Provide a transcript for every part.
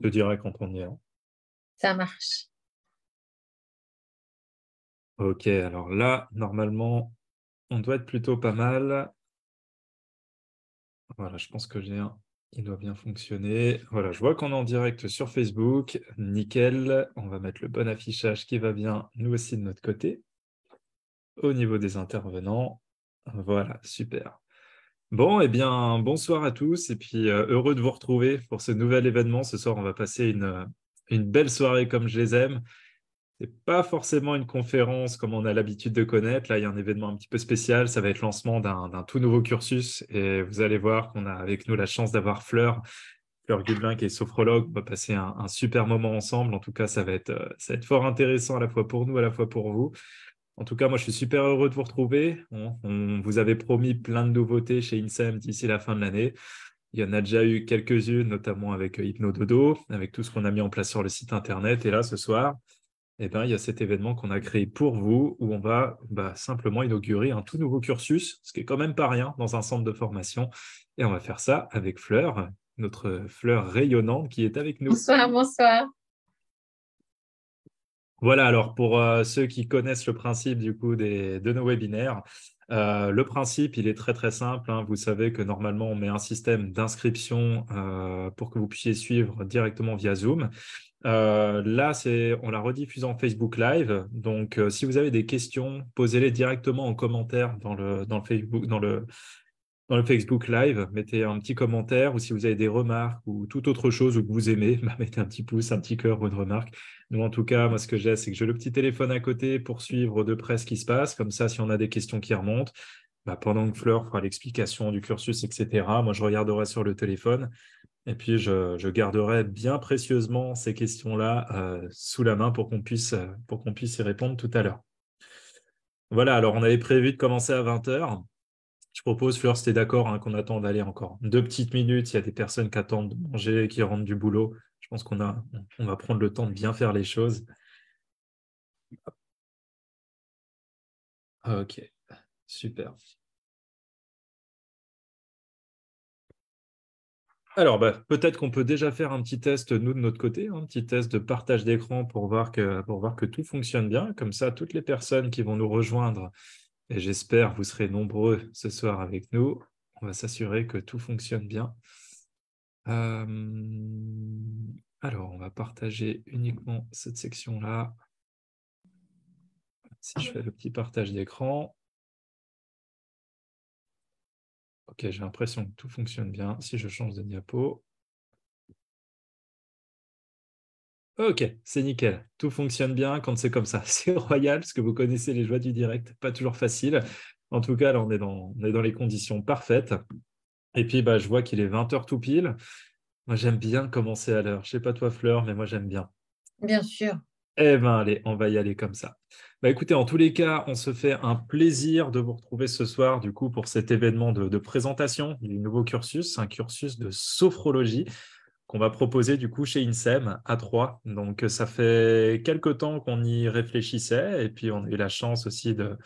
Je te dirai quand on y est. Ça marche. Ok, alors là, normalement, on doit être plutôt pas mal. Voilà, je pense que j'ai un. Il doit bien fonctionner. Voilà, je vois qu'on est en direct sur Facebook. Nickel. On va mettre le bon affichage qui va bien, nous aussi de notre côté, au niveau des intervenants. Voilà, super. Bon, eh bien, bonsoir à tous et puis heureux de vous retrouver pour ce nouvel événement. Ce soir, on va passer une belle soirée comme je les aime. C'est pas forcément une conférence comme on a l'habitude de connaître. Là, il y a un événement un petit peu spécial. Ça va être le lancement d'un tout nouveau cursus. Et vous allez voir qu'on a avec nous la chance d'avoir Fleur Gubelin, qui est sophrologue. On va passer un super moment ensemble. En tout cas, ça va être fort intéressant à la fois pour nous, à la fois pour vous. En tout cas, moi, je suis super heureux de vous retrouver. On vous avait promis plein de nouveautés chez INSEM d'ici la fin de l'année. Il y en a déjà eu quelques-unes, notamment avec Hypnododo, avec tout ce qu'on a mis en place sur le site internet. Et là, ce soir, eh ben, il y a cet événement qu'on a créé pour vous, où on va simplement inaugurer un tout nouveau cursus, ce qui est quand même pas rien dans un centre de formation. Et on va faire ça avec Fleur, notre Fleur rayonnante qui est avec nous. Bonsoir, bonsoir. Voilà, alors pour ceux qui connaissent le principe du coup de nos webinaires, le principe, il est très très simple, hein. Vous savez que normalement, on met un système d'inscription pour que vous puissiez suivre directement via Zoom. Là, on la rediffuse en Facebook Live. Donc, si vous avez des questions, posez-les directement en commentaire dans le Facebook Live. Mettez un petit commentaire ou si vous avez des remarques ou toute autre chose que vous aimez, mettez un petit pouce, un petit cœur ou une remarque. Nous, en tout cas, moi, ce que j'ai, c'est que j'ai le petit téléphone à côté pour suivre de près ce qui se passe. Comme ça, si on a des questions qui remontent, pendant que Fleur fera l'explication du cursus, etc., moi, je regarderai sur le téléphone. Et puis, je garderai bien précieusement ces questions-là sous la main pour qu'on puisse y répondre tout à l'heure. Voilà, alors on avait prévu de commencer à 20 heures. Je propose, Fleur, si tu es d'accord, hein, qu'on attende d'aller encore 2 petites minutes. Il y a des personnes qui attendent de manger, qui rentrent du boulot. Je pense on va prendre le temps de bien faire les choses. Ok, super. Alors, peut-être qu'on peut déjà faire un petit test, nous, de notre côté, hein, un petit test de partage d'écran pour voir que tout fonctionne bien. Comme ça, toutes les personnes qui vont nous rejoindre, et j'espère vous serez nombreux ce soir avec nous, on va s'assurer que tout fonctionne bien. Euh, Alors, on va partager uniquement cette section-là. Si je fais le petit partage d'écran, ok, j'ai l'impression que tout fonctionne bien. Si je change de diapo, ok, c'est nickel. Tout fonctionne bien quand c'est comme ça. C'est royal, parce que vous connaissez les joies du direct, pas toujours facile. En tout cas, là, on est dans les conditions parfaites. Et puis, je vois qu'il est 20 heures tout pile. Moi, j'aime bien commencer à l'heure. Je sais pas toi, Fleur, mais moi, j'aime bien. Bien sûr. Eh bien, allez, on va y aller comme ça. Écoutez, en tous les cas, on se fait un plaisir de vous retrouver ce soir, du coup, pour cet événement de présentation du nouveau cursus, un cursus de sophrologie qu'on va proposer, du coup, chez INSEM à 3. Donc, ça fait quelques temps qu'on y réfléchissait et puis on a eu la chance aussi de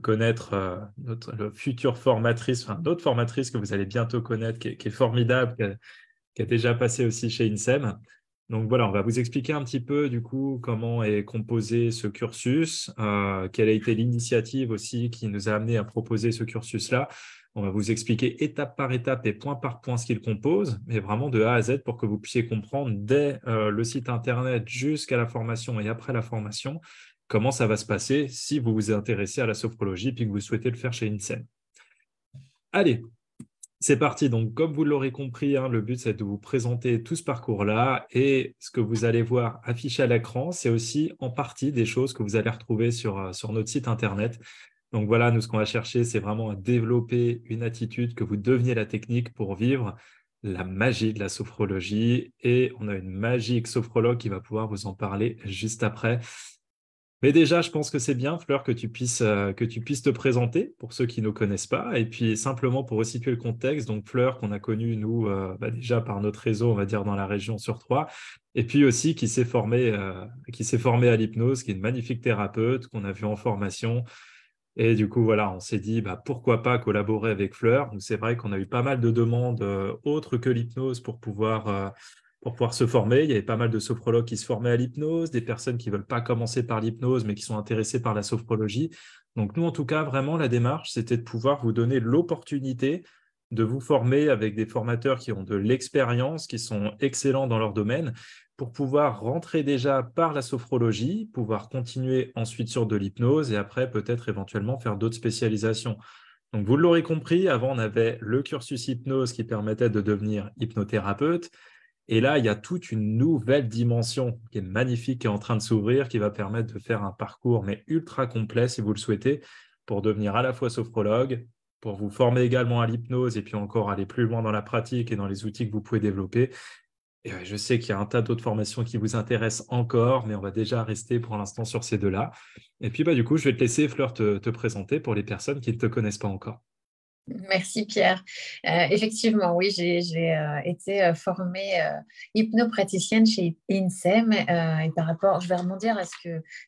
connaître notre future formatrice, enfin, notre formatrice que vous allez bientôt connaître, qui est formidable, qui a déjà passé aussi chez INSEM. Donc voilà, on va vous expliquer un petit peu du coup comment est composé ce cursus, quelle a été l'initiative aussi qui nous a amené à proposer ce cursus-là. On va vous expliquer étape par étape et point par point ce qu'il compose, mais vraiment de A à Z pour que vous puissiez comprendre dès le site internet jusqu'à la formation et après la formation comment ça va se passer si vous vous intéressez à la sophrologie puis que vous souhaitez le faire chez INSEM. Allez, c'est parti. Donc, comme vous l'aurez compris, hein, le but, c'est de vous présenter tout ce parcours-là. Et ce que vous allez voir affiché à l'écran, c'est aussi en partie des choses que vous allez retrouver sur notre site Internet. Donc voilà, nous, ce qu'on va chercher, c'est vraiment à développer une attitude que vous deveniez la technique pour vivre la magie de la sophrologie. Et on a une magique sophrologue qui va pouvoir vous en parler juste après. Mais déjà, je pense que c'est bien, Fleur, que tu puisses te présenter pour ceux qui ne nous connaissent pas. Et puis, simplement pour resituer le contexte, donc Fleur, qu'on a connue, nous, déjà par notre réseau, on va dire, dans la région sur Troyes. Et puis aussi, qui s'est formée à l'hypnose, qui est une magnifique thérapeute qu'on a vue en formation. Et du coup, voilà, on s'est dit, pourquoi pas collaborer avec Fleur. Donc, c'est vrai qu'on a eu pas mal de demandes autres que l'hypnose pour pouvoir se former. Il y avait pas mal de sophrologues qui se formaient à l'hypnose, des personnes qui ne veulent pas commencer par l'hypnose, mais qui sont intéressées par la sophrologie. Donc nous, en tout cas, vraiment, la démarche, c'était de pouvoir vous donner l'opportunité de vous former avec des formateurs qui ont de l'expérience, qui sont excellents dans leur domaine, pour pouvoir rentrer déjà par la sophrologie, pouvoir continuer ensuite sur de l'hypnose et après peut-être éventuellement faire d'autres spécialisations. Donc, vous l'aurez compris, avant, on avait le cursus hypnose qui permettait de devenir hypnothérapeute. Et là, il y a toute une nouvelle dimension qui est magnifique, qui est en train de s'ouvrir, qui va permettre de faire un parcours, mais ultra complet, si vous le souhaitez, pour devenir à la fois sophrologue, pour vous former également à l'hypnose et puis encore aller plus loin dans la pratique et dans les outils que vous pouvez développer. Et je sais qu'il y a un tas d'autres formations qui vous intéressent encore, mais on va déjà rester pour l'instant sur ces deux-là. Et puis, du coup, je vais te laisser, Fleur, te présenter pour les personnes qui ne te connaissent pas encore. Merci Pierre. Effectivement, oui, j'ai été formée hypnopraticienne chez INSEM et par rapport, je vais rebondir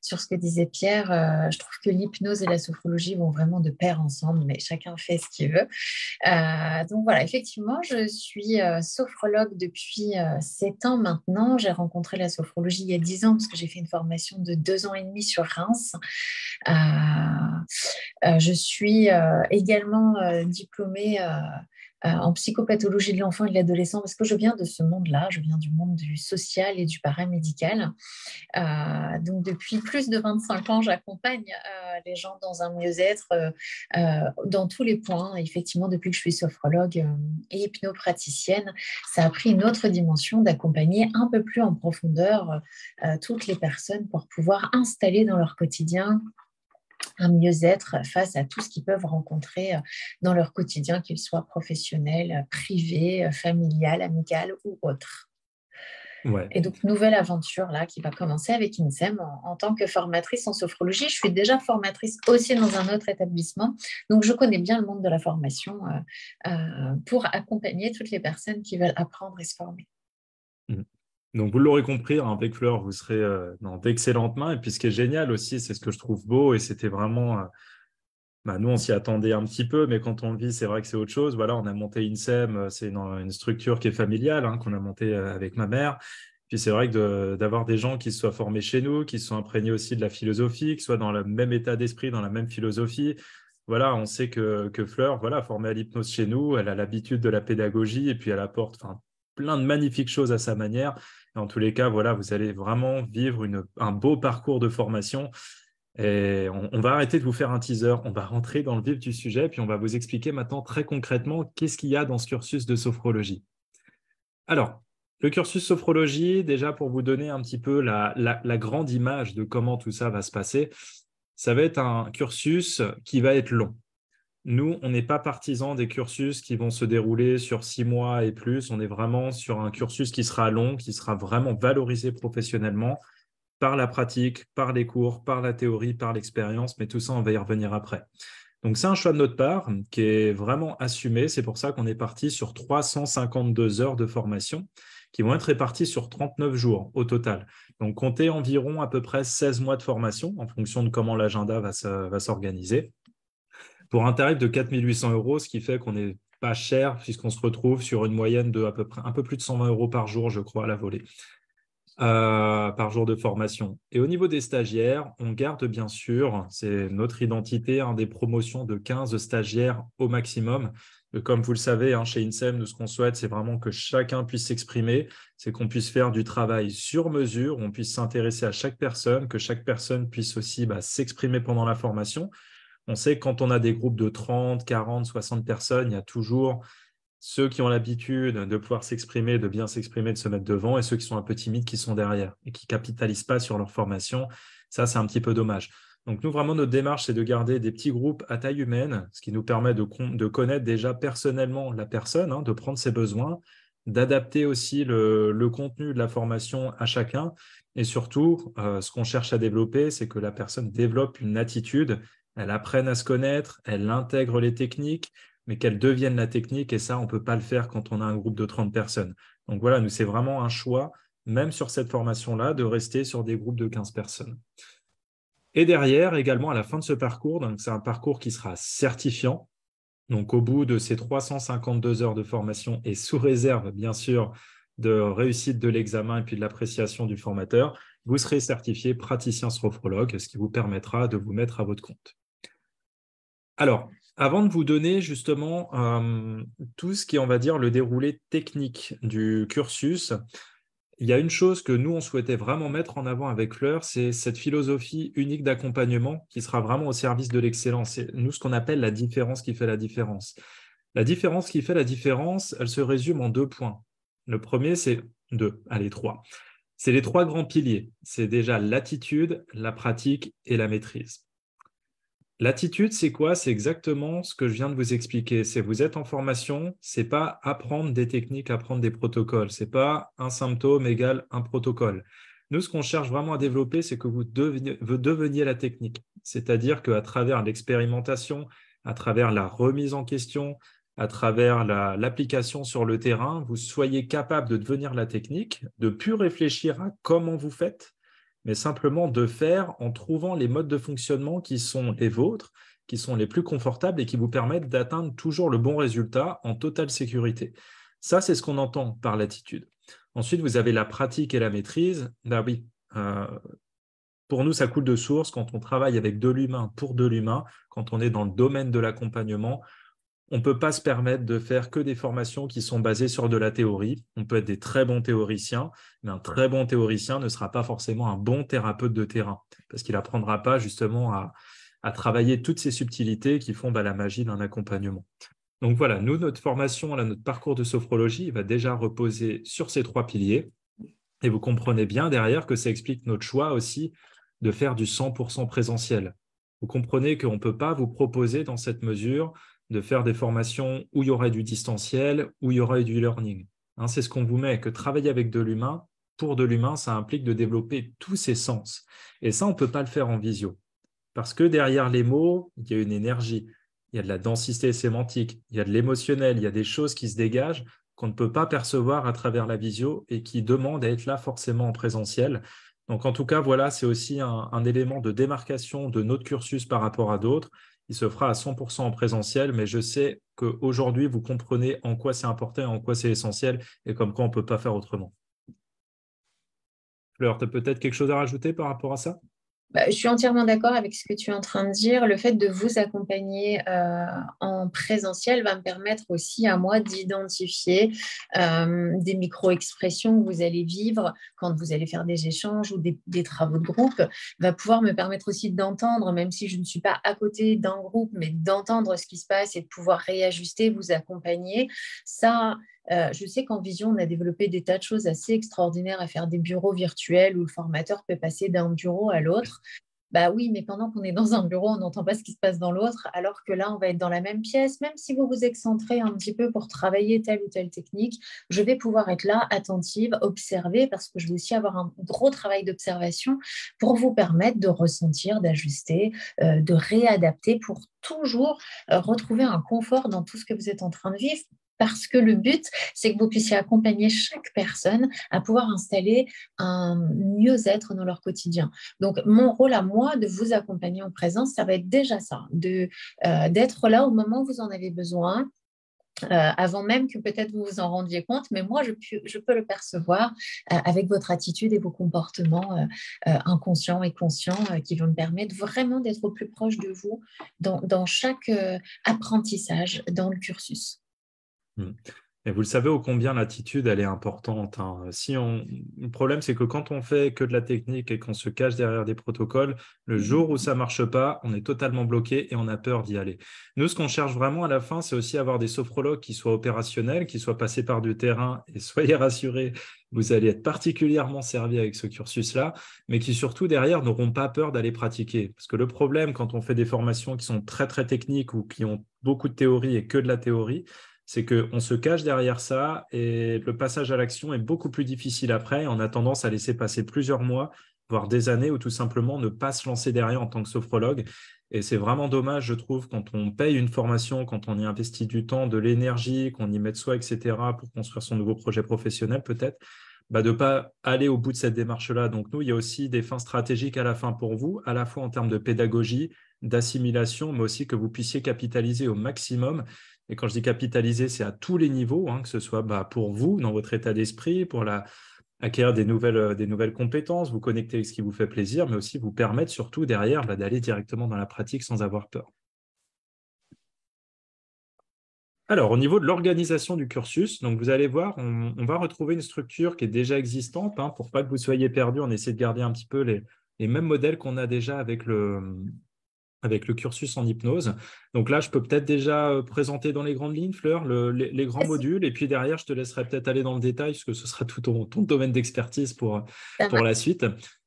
sur ce que disait Pierre, je trouve que l'hypnose et la sophrologie vont vraiment de pair ensemble, mais chacun fait ce qu'il veut. Donc voilà, effectivement, je suis sophrologue depuis 7 ans maintenant. J'ai rencontré la sophrologie il y a 10 ans parce que j'ai fait une formation de 2 ans et demi sur Reims. Je suis également diplômée en psychopathologie de l'enfant et de l'adolescent parce que je viens de ce monde-là, je viens du monde du social et du paramédical. Donc depuis plus de 25 ans, j'accompagne les gens dans un mieux-être dans tous les points. Effectivement, depuis que je suis sophrologue et hypnopraticienne, ça a pris une autre dimension d'accompagner un peu plus en profondeur toutes les personnes pour pouvoir installer dans leur quotidien un mieux-être face à tout ce qu'ils peuvent rencontrer dans leur quotidien, qu'il soit professionnel, privé, familial, amical ou autre. Ouais. Et donc, nouvelle aventure là qui va commencer avec INSEM en tant que formatrice en sophrologie. Je suis déjà formatrice aussi dans un autre établissement, donc je connais bien le monde de la formation pour accompagner toutes les personnes qui veulent apprendre et se former. Donc, vous l'aurez compris, avec Fleur, vous serez dans d'excellentes mains. Et puis, ce qui est génial aussi, c'est ce que je trouve beau, et c'était vraiment... nous, on s'y attendait un petit peu, mais quand on le vit, c'est vrai que c'est autre chose. Voilà, on a monté INSEM, c'est une structure qui est familiale, qu'on a montée avec ma mère. Puis c'est vrai que d'avoir des gens qui se soient formés chez nous, qui se sont imprégnés aussi de la philosophie, qui soient dans le même état d'esprit, dans la même philosophie. Voilà, on sait que Fleur, voilà, formée à l'hypnose chez nous, elle a l'habitude de la pédagogie et puis elle apporte plein de magnifiques choses à sa manière. Et en tous les cas, voilà, vous allez vraiment vivre un beau parcours de formation. Et on va arrêter de vous faire un teaser, on va rentrer dans le vif du sujet, puis on va vous expliquer maintenant très concrètement qu'est-ce qu'il y a dans ce cursus de sophrologie. Alors, le cursus sophrologie, déjà pour vous donner un petit peu la grande image de comment tout ça va se passer, ça va être un cursus qui va être long. Nous, on n'est pas partisans des cursus qui vont se dérouler sur 6 mois et plus. On est vraiment sur un cursus qui sera long, qui sera vraiment valorisé professionnellement par la pratique, par les cours, par la théorie, par l'expérience. Mais tout ça, on va y revenir après. Donc, c'est un choix de notre part qui est vraiment assumé. C'est pour ça qu'on est parti sur 352 heures de formation qui vont être réparties sur 39 jours au total. Donc, comptez environ à peu près 16 mois de formation en fonction de comment l'agenda va s'organiser pour un tarif de 4 800 €, ce qui fait qu'on n'est pas cher puisqu'on se retrouve sur une moyenne de à peu près un peu plus de 120 € par jour, je crois, à la volée. Par jour de formation. Et au niveau des stagiaires, on garde bien sûr, c'est notre identité, des promotions de 15 stagiaires au maximum. Comme vous le savez, chez INSEM, nous, ce qu'on souhaite, c'est vraiment que chacun puisse s'exprimer, c'est qu'on puisse faire du travail sur mesure, on puisse s'intéresser à chaque personne, que chaque personne puisse aussi s'exprimer pendant la formation. On sait que quand on a des groupes de 30, 40, 60 personnes, il y a toujours ceux qui ont l'habitude de pouvoir s'exprimer, de bien s'exprimer, de se mettre devant, et ceux qui sont un peu timides qui sont derrière et qui ne capitalisent pas sur leur formation. Ça, c'est un petit peu dommage. Donc, nous, vraiment, notre démarche, c'est de garder des petits groupes à taille humaine, ce qui nous permet de connaître déjà personnellement la personne, de prendre ses besoins, d'adapter aussi le contenu de la formation à chacun. Et surtout, ce qu'on cherche à développer, c'est que la personne développe une attitude, elle apprenne à se connaître, elle intègre les techniques, mais qu'elle devienne la technique. Et ça, on ne peut pas le faire quand on a un groupe de 30 personnes. Donc voilà, nous, c'est vraiment un choix, même sur cette formation-là, de rester sur des groupes de 15 personnes. Et derrière, également, à la fin de ce parcours, donc c'est un parcours qui sera certifiant. Donc, au bout de ces 352 heures de formation et sous réserve, bien sûr, de réussite de l'examen et puis de l'appréciation du formateur, vous serez certifié praticien sophrologue, ce qui vous permettra de vous mettre à votre compte. Alors, avant de vous donner justement tout ce qui est, on va dire, le déroulé technique du cursus, il y a une chose que nous, on souhaitait vraiment mettre en avant avec Fleur, c'est cette philosophie unique d'accompagnement qui sera vraiment au service de l'excellence. C'est nous ce qu'on appelle la différence qui fait la différence. La différence qui fait la différence, elle se résume en 2 points. Le premier, c'est trois. C'est les 3 grands piliers. C'est déjà l'attitude, la pratique et la maîtrise. L'attitude, c'est quoi? C'est exactement ce que je viens de vous expliquer. C'est vous êtes en formation, c'est pas apprendre des techniques, apprendre des protocoles. C'est pas un symptôme égale un protocole. Nous, ce qu'on cherche vraiment à développer, c'est que vous deveniez la technique. C'est-à-dire qu'à travers l'expérimentation, à travers la remise en question, à travers l'application sur le terrain, vous soyez capable de devenir la technique, de plus réfléchir à comment vous faites, mais simplement de faire en trouvant les modes de fonctionnement qui sont les vôtres, qui sont les plus confortables et qui vous permettent d'atteindre toujours le bon résultat en totale sécurité. Ça, c'est ce qu'on entend par l'attitude. Ensuite, vous avez la pratique et la maîtrise. Ben oui, pour nous, ça coule de source quand on travaille avec de l'humain pour de l'humain, quand on est dans le domaine de l'accompagnement. On ne peut pas se permettre de faire que des formations qui sont basées sur de la théorie. On peut être des très bons théoriciens, mais un très bon théoricien ne sera pas forcément un bon thérapeute de terrain, parce qu'il n'apprendra pas justement à travailler toutes ces subtilités qui font la magie d'un accompagnement. Donc voilà, nous, notre formation, notre parcours de sophrologie, il va déjà reposer sur ces 3 piliers. Et vous comprenez bien derrière que ça explique notre choix aussi de faire du 100% présentiel. Vous comprenez qu'on ne peut pas vous proposer dans cette mesure de faire des formations où il y aurait du distanciel, où il y aurait du e-learning. C'est ce qu'on vous met, que travailler avec de l'humain, pour de l'humain, ça implique de développer tous ses sens. Et ça, on ne peut pas le faire en visio. Parce que derrière les mots, il y a une énergie, il y a de la densité sémantique, il y a de l'émotionnel, il y a des choses qui se dégagent qu'on ne peut pas percevoir à travers la visio et qui demandent à être là forcément en présentiel. Donc en tout cas, voilà, c'est aussi un élément de démarcation de notre cursus par rapport à d'autres. Il se fera à 100% en présentiel, mais je sais qu'aujourd'hui, vous comprenez en quoi c'est important et en quoi c'est essentiel et comme quoi on ne peut pas faire autrement. Fleur, tu as peut-être quelque chose à rajouter par rapport à ça? Je suis entièrement d'accord avec ce que tu es en train de dire. Le fait de vous accompagner en présentiel va me permettre aussi à moi d'identifier des micro-expressions que vous allez vivre quand vous allez faire des échanges ou des travaux de groupe, va pouvoir me permettre aussi d'entendre, même si je ne suis pas à côté d'un groupe, mais d'entendre ce qui se passe et de pouvoir réajuster, vous accompagner. Ça, je sais qu'en vision, on a développé des tas de choses assez extraordinaires à faire des bureaux virtuels où le formateur peut passer d'un bureau à l'autre. Bah oui, mais pendant qu'on est dans un bureau, on n'entend pas ce qui se passe dans l'autre, alors que là, on va être dans la même pièce. Même si vous vous excentrez un petit peu pour travailler telle ou telle technique, je vais pouvoir être là, attentive, observer, parce que je vais aussi avoir un gros travail d'observation pour vous permettre de ressentir, d'ajuster, de réadapter pour toujours retrouver un confort dans tout ce que vous êtes en train de vivre. Parce que le but, c'est que vous puissiez accompagner chaque personne à pouvoir installer un mieux-être dans leur quotidien. Donc, mon rôle à moi de vous accompagner en présence, ça va être déjà ça, d'être là au moment où vous en avez besoin, avant même que peut-être vous vous en rendiez compte, mais moi, je peux le percevoir avec votre attitude et vos comportements inconscients et conscients qui vont me permettre vraiment d'être au plus proche de vous dans chaque apprentissage dans le cursus. Et vous le savez ô combien l'attitude, elle est importante. Le problème, c'est que quand on fait que de la technique et qu'on se cache derrière des protocoles, le jour où ça ne marche pas, on est totalement bloqué et on a peur d'y aller. Nous, ce qu'on cherche vraiment à la fin, c'est aussi avoir des sophrologues qui soient opérationnels, qui soient passés par du terrain. Et soyez rassurés, vous allez être particulièrement servi avec ce cursus-là, mais qui surtout derrière n'auront pas peur d'aller pratiquer. Parce que le problème, quand on fait des formations qui sont très, très techniques ou qui ont beaucoup de théorie et que de la théorie, c'est qu'on se cache derrière ça et le passage à l'action est beaucoup plus difficile après. On a tendance à laisser passer plusieurs mois, voire des années, ou tout simplement ne pas se lancer derrière en tant que sophrologue. Et c'est vraiment dommage, je trouve, quand on paye une formation, quand on y investit du temps, de l'énergie, qu'on y met de soi, etc., pour construire son nouveau projet professionnel peut-être, de ne pas aller au bout de cette démarche-là. Donc nous, il y a aussi des fins stratégiques à la fin pour vous, à la fois en termes de pédagogie, d'assimilation, mais aussi que vous puissiez capitaliser au maximum Et quand je dis capitaliser, c'est à tous les niveaux, hein, que ce soit pour vous, dans votre état d'esprit, pour acquérir des nouvelles compétences, vous connecter avec ce qui vous fait plaisir, mais aussi vous permettre surtout derrière d'aller directement dans la pratique sans avoir peur. Alors, au niveau de l'organisation du cursus, donc vous allez voir, on va retrouver une structure qui est déjà existante, hein, pour pas que vous soyez perdu. On essaie de garder un petit peu les mêmes modèles qu'on a déjà avec le cursus en hypnose. Donc là, je peux peut-être déjà présenter dans les grandes lignes, Fleur, les grands Vas-y, modules, et puis derrière, je te laisserai peut-être aller dans le détail, parce que ce sera tout ton domaine d'expertise ça pour la marche. suite.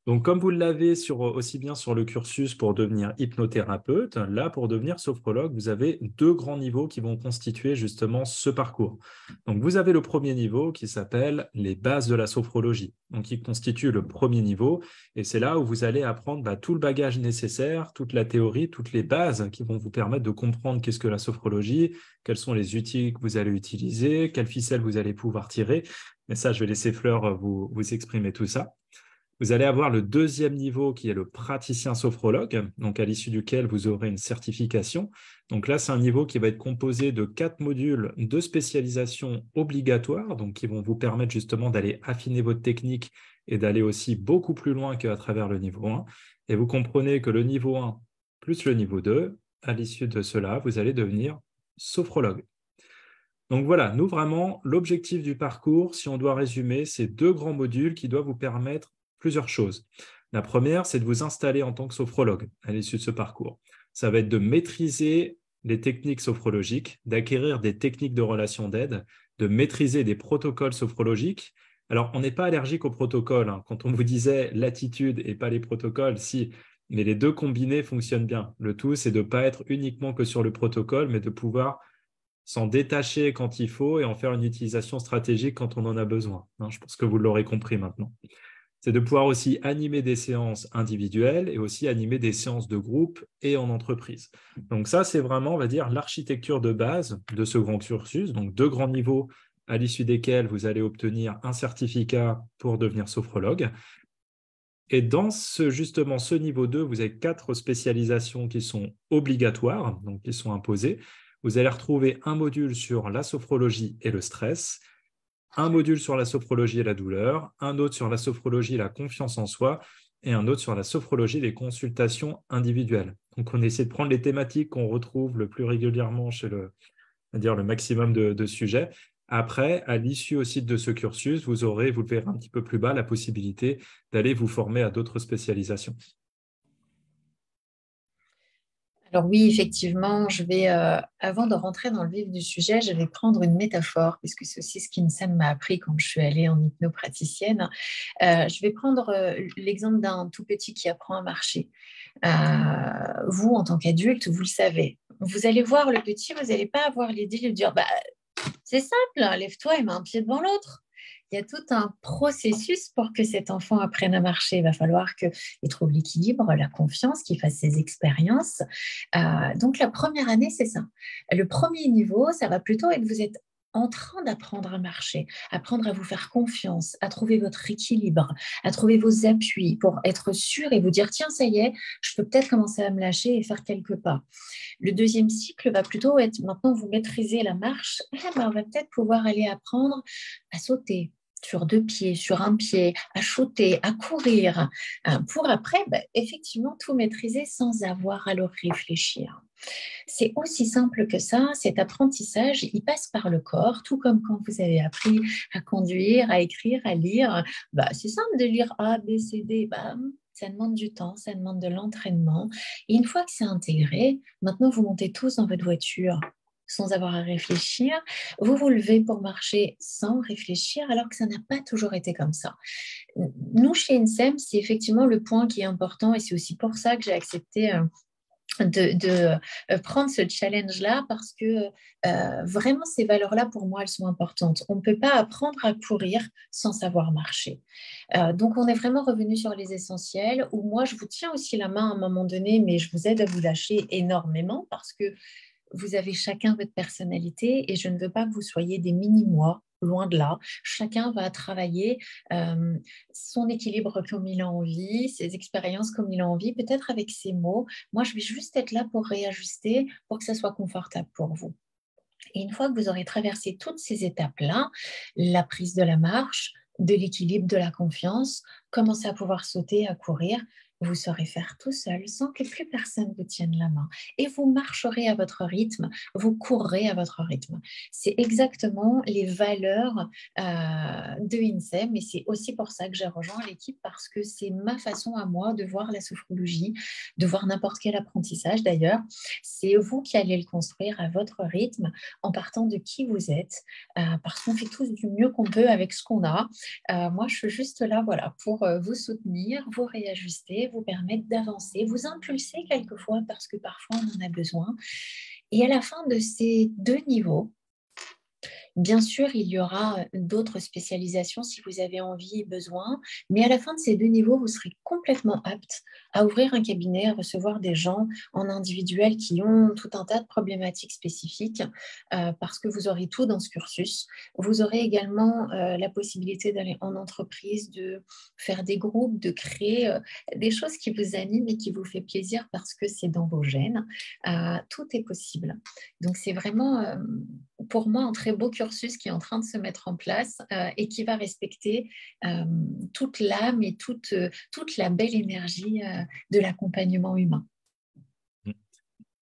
Donc, comme vous l'avez aussi bien sur le cursus pour devenir hypnothérapeute, là, pour devenir sophrologue, vous avez deux grands niveaux qui vont constituer justement ce parcours. Donc, vous avez le premier niveau qui s'appelle les bases de la sophrologie, donc qui constitue le premier niveau, et c'est là où vous allez apprendre tout le bagage nécessaire, toute la théorie, toutes les bases qui vont vous permettre de comprendre qu'est-ce que la sophrologie, quels sont les outils que vous allez utiliser, quelles ficelles vous allez pouvoir tirer. Mais ça, je vais laisser Fleur vous exprimer tout ça. Vous allez avoir le deuxième niveau qui est le praticien sophrologue, donc à l'issue duquel vous aurez une certification. Donc là, c'est un niveau qui va être composé de 4 modules de spécialisation obligatoires, donc qui vont vous permettre justement d'aller affiner votre technique et d'aller aussi beaucoup plus loin qu'à travers le niveau 1. Et vous comprenez que le niveau 1 plus le niveau 2, à l'issue de cela, vous allez devenir sophrologue. Donc voilà, nous vraiment, l'objectif du parcours, si on doit résumer, c'est deux grands modules qui doivent vous permettre plusieurs choses. La première, c'est de vous installer en tant que sophrologue à l'issue de ce parcours. Ça va être de maîtriser les techniques sophrologiques, d'acquérir des techniques de relation d'aide, de maîtriser des protocoles sophrologiques. Alors, on n'est pas allergique aux protocoles, hein. Quand on vous disait l'attitude et pas les protocoles, si, mais les deux combinés fonctionnent bien. Le tout, c'est de ne pas être uniquement que sur le protocole, mais de pouvoir s'en détacher quand il faut et en faire une utilisation stratégique quand on en a besoin. Je pense que vous l'aurez compris maintenant. C'est de pouvoir aussi animer des séances individuelles et aussi animer des séances de groupe et en entreprise. Donc ça, c'est vraiment, on va dire, l'architecture de base de ce grand cursus, donc deux grands niveaux à l'issue desquels vous allez obtenir un certificat pour devenir sophrologue. Et dans justement ce niveau 2, vous avez 4 spécialisations qui sont obligatoires, donc qui sont imposées. Vous allez retrouver un module sur la sophrologie et le stress, un module sur la sophrologie et la douleur, un autre sur la sophrologie et la confiance en soi, et un autre sur la sophrologie des consultations individuelles. Donc, on essaie de prendre les thématiques qu'on retrouve le plus régulièrement chez le maximum de sujets. Après, à l'issue aussi de ce cursus, vous aurez, vous le verrez un petit peu plus bas, la possibilité d'aller vous former à d'autres spécialisations. Alors oui, effectivement, avant de rentrer dans le vif du sujet, je vais prendre une métaphore, puisque c'est aussi ce qu'INSEM m'a appris quand je suis allée en hypnopraticienne. Je vais prendre l'exemple d'un tout petit qui apprend à marcher. Vous, en tant qu'adulte, vous le savez. Vous allez voir le petit, vous n'allez pas avoir l'idée de lui dire, c'est simple, hein, lève-toi et mets un pied devant l'autre. Il y a tout un processus pour que cet enfant apprenne à marcher. Il va falloir qu'il trouve l'équilibre, la confiance, qu'il fasse ses expériences. Donc, la première année, c'est ça. Le premier niveau, ça va plutôt être vous êtes en train d'apprendre à marcher, apprendre à vous faire confiance, à trouver votre équilibre, à trouver vos appuis pour être sûr et vous dire, tiens, ça y est, je peux peut-être commencer à me lâcher et faire quelques pas. Le deuxième cycle va plutôt être, maintenant vous maîtrisez la marche, on va peut-être pouvoir aller apprendre à sauter sur deux pieds, sur un pied, à sauter, à courir, pour après, effectivement, tout maîtriser sans avoir à le réfléchir. C'est aussi simple que ça, cet apprentissage, il passe par le corps, tout comme quand vous avez appris à conduire, à écrire, à lire. C'est simple de lire A, B, C, D. Ça demande du temps, ça demande de l'entraînement. Et une fois que c'est intégré, maintenant vous montez tous dans votre voiture sans avoir à réfléchir. Vous vous levez pour marcher sans réfléchir, alors que ça n'a pas toujours été comme ça. Nous, chez INSEM, c'est effectivement le point qui est important et c'est aussi pour ça que j'ai accepté de prendre ce challenge-là parce que vraiment, ces valeurs-là, pour moi, elles sont importantes. On ne peut pas apprendre à courir sans savoir marcher. Donc, on est vraiment revenu sur les essentiels où moi, je vous tiens aussi la main à un moment donné, mais je vous aide à vous lâcher énormément parce que vous avez chacun votre personnalité et je ne veux pas que vous soyez des mini-moi, loin de là. Chacun va travailler son équilibre comme il a envie, ses expériences comme il a envie, peut-être avec ses mots. Moi, je vais juste être là pour réajuster, pour que ça soit confortable pour vous. Et une fois que vous aurez traversé toutes ces étapes-là, la prise de la marche, de l'équilibre, de la confiance, commencer à pouvoir sauter, à courir, vous saurez faire tout seul sans que plus personne vous tienne la main. Et vous marcherez à votre rythme, vous courrez à votre rythme. C'est exactement les valeurs de INSEM et c'est aussi pour ça que j'ai rejoint l'équipe parce que c'est ma façon à moi de voir la sophrologie, de voir n'importe quel apprentissage d'ailleurs. C'est vous qui allez le construire à votre rythme en partant de qui vous êtes parce qu'on fait tous du mieux qu'on peut avec ce qu'on a. Moi, je suis juste là voilà, pour vous soutenir, vous réajuster, vous permettre d'avancer, vous impulser quelquefois parce que parfois on en a besoin. Et à la fin de ces 2 niveaux, bien sûr, il y aura d'autres spécialisations si vous avez envie et besoin, mais à la fin de ces 2 niveaux, vous serez complètement apte à ouvrir un cabinet, à recevoir des gens en individuel qui ont tout un tas de problématiques spécifiques parce que vous aurez tout dans ce cursus. Vous aurez également la possibilité d'aller en entreprise, de faire des groupes, de créer des choses qui vous animent et qui vous fait plaisir parce que c'est dans vos gènes. Tout est possible. Donc, c'est vraiment pour moi un très beau cursus qui est en train de se mettre en place et qui va respecter toute l'âme et toute la belle énergie de l'accompagnement humain.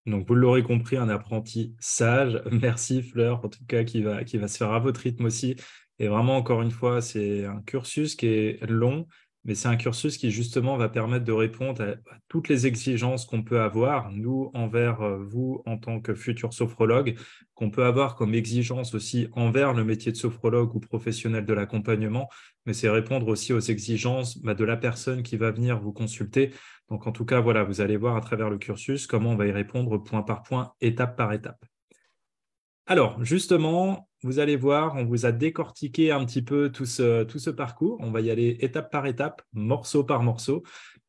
Donc, vous l'aurez compris, un apprenti sage. Merci Fleur, en tout cas, qui va se faire à votre rythme aussi. Et vraiment, encore une fois, c'est un cursus qui est long, mais c'est un cursus qui, justement, va permettre de répondre à toutes les exigences qu'on peut avoir, nous, envers vous, en tant que futur sophrologue, qu'on peut avoir comme exigence aussi envers le métier de sophrologue ou professionnel de l'accompagnement, mais c'est répondre aussi aux exigences de la personne qui va venir vous consulter. Donc, en tout cas, voilà, vous allez voir à travers le cursus comment on va y répondre point par point, étape par étape. Alors, justement, vous allez voir, on vous a décortiqué un petit peu tout ce parcours. On va y aller étape par étape, morceau par morceau.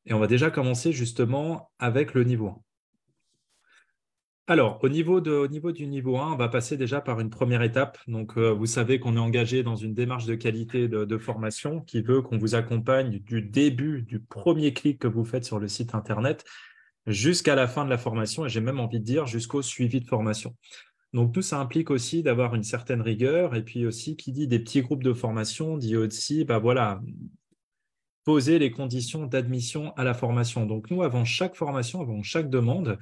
Et on va déjà commencer justement avec le niveau 1. Alors, au niveau du niveau 1, on va passer déjà par une première étape. Donc, vous savez qu'on est engagé dans une démarche de qualité de formation qui veut qu'on vous accompagne du début, du premier clic que vous faites sur le site Internet jusqu'à la fin de la formation et j'ai même envie de dire jusqu'au suivi de formation. Donc, tout ça implique aussi d'avoir une certaine rigueur et puis aussi, qui dit des petits groupes de formation, dit aussi, voilà, poser les conditions d'admission à la formation. Donc, nous, avant chaque formation, avant chaque demande,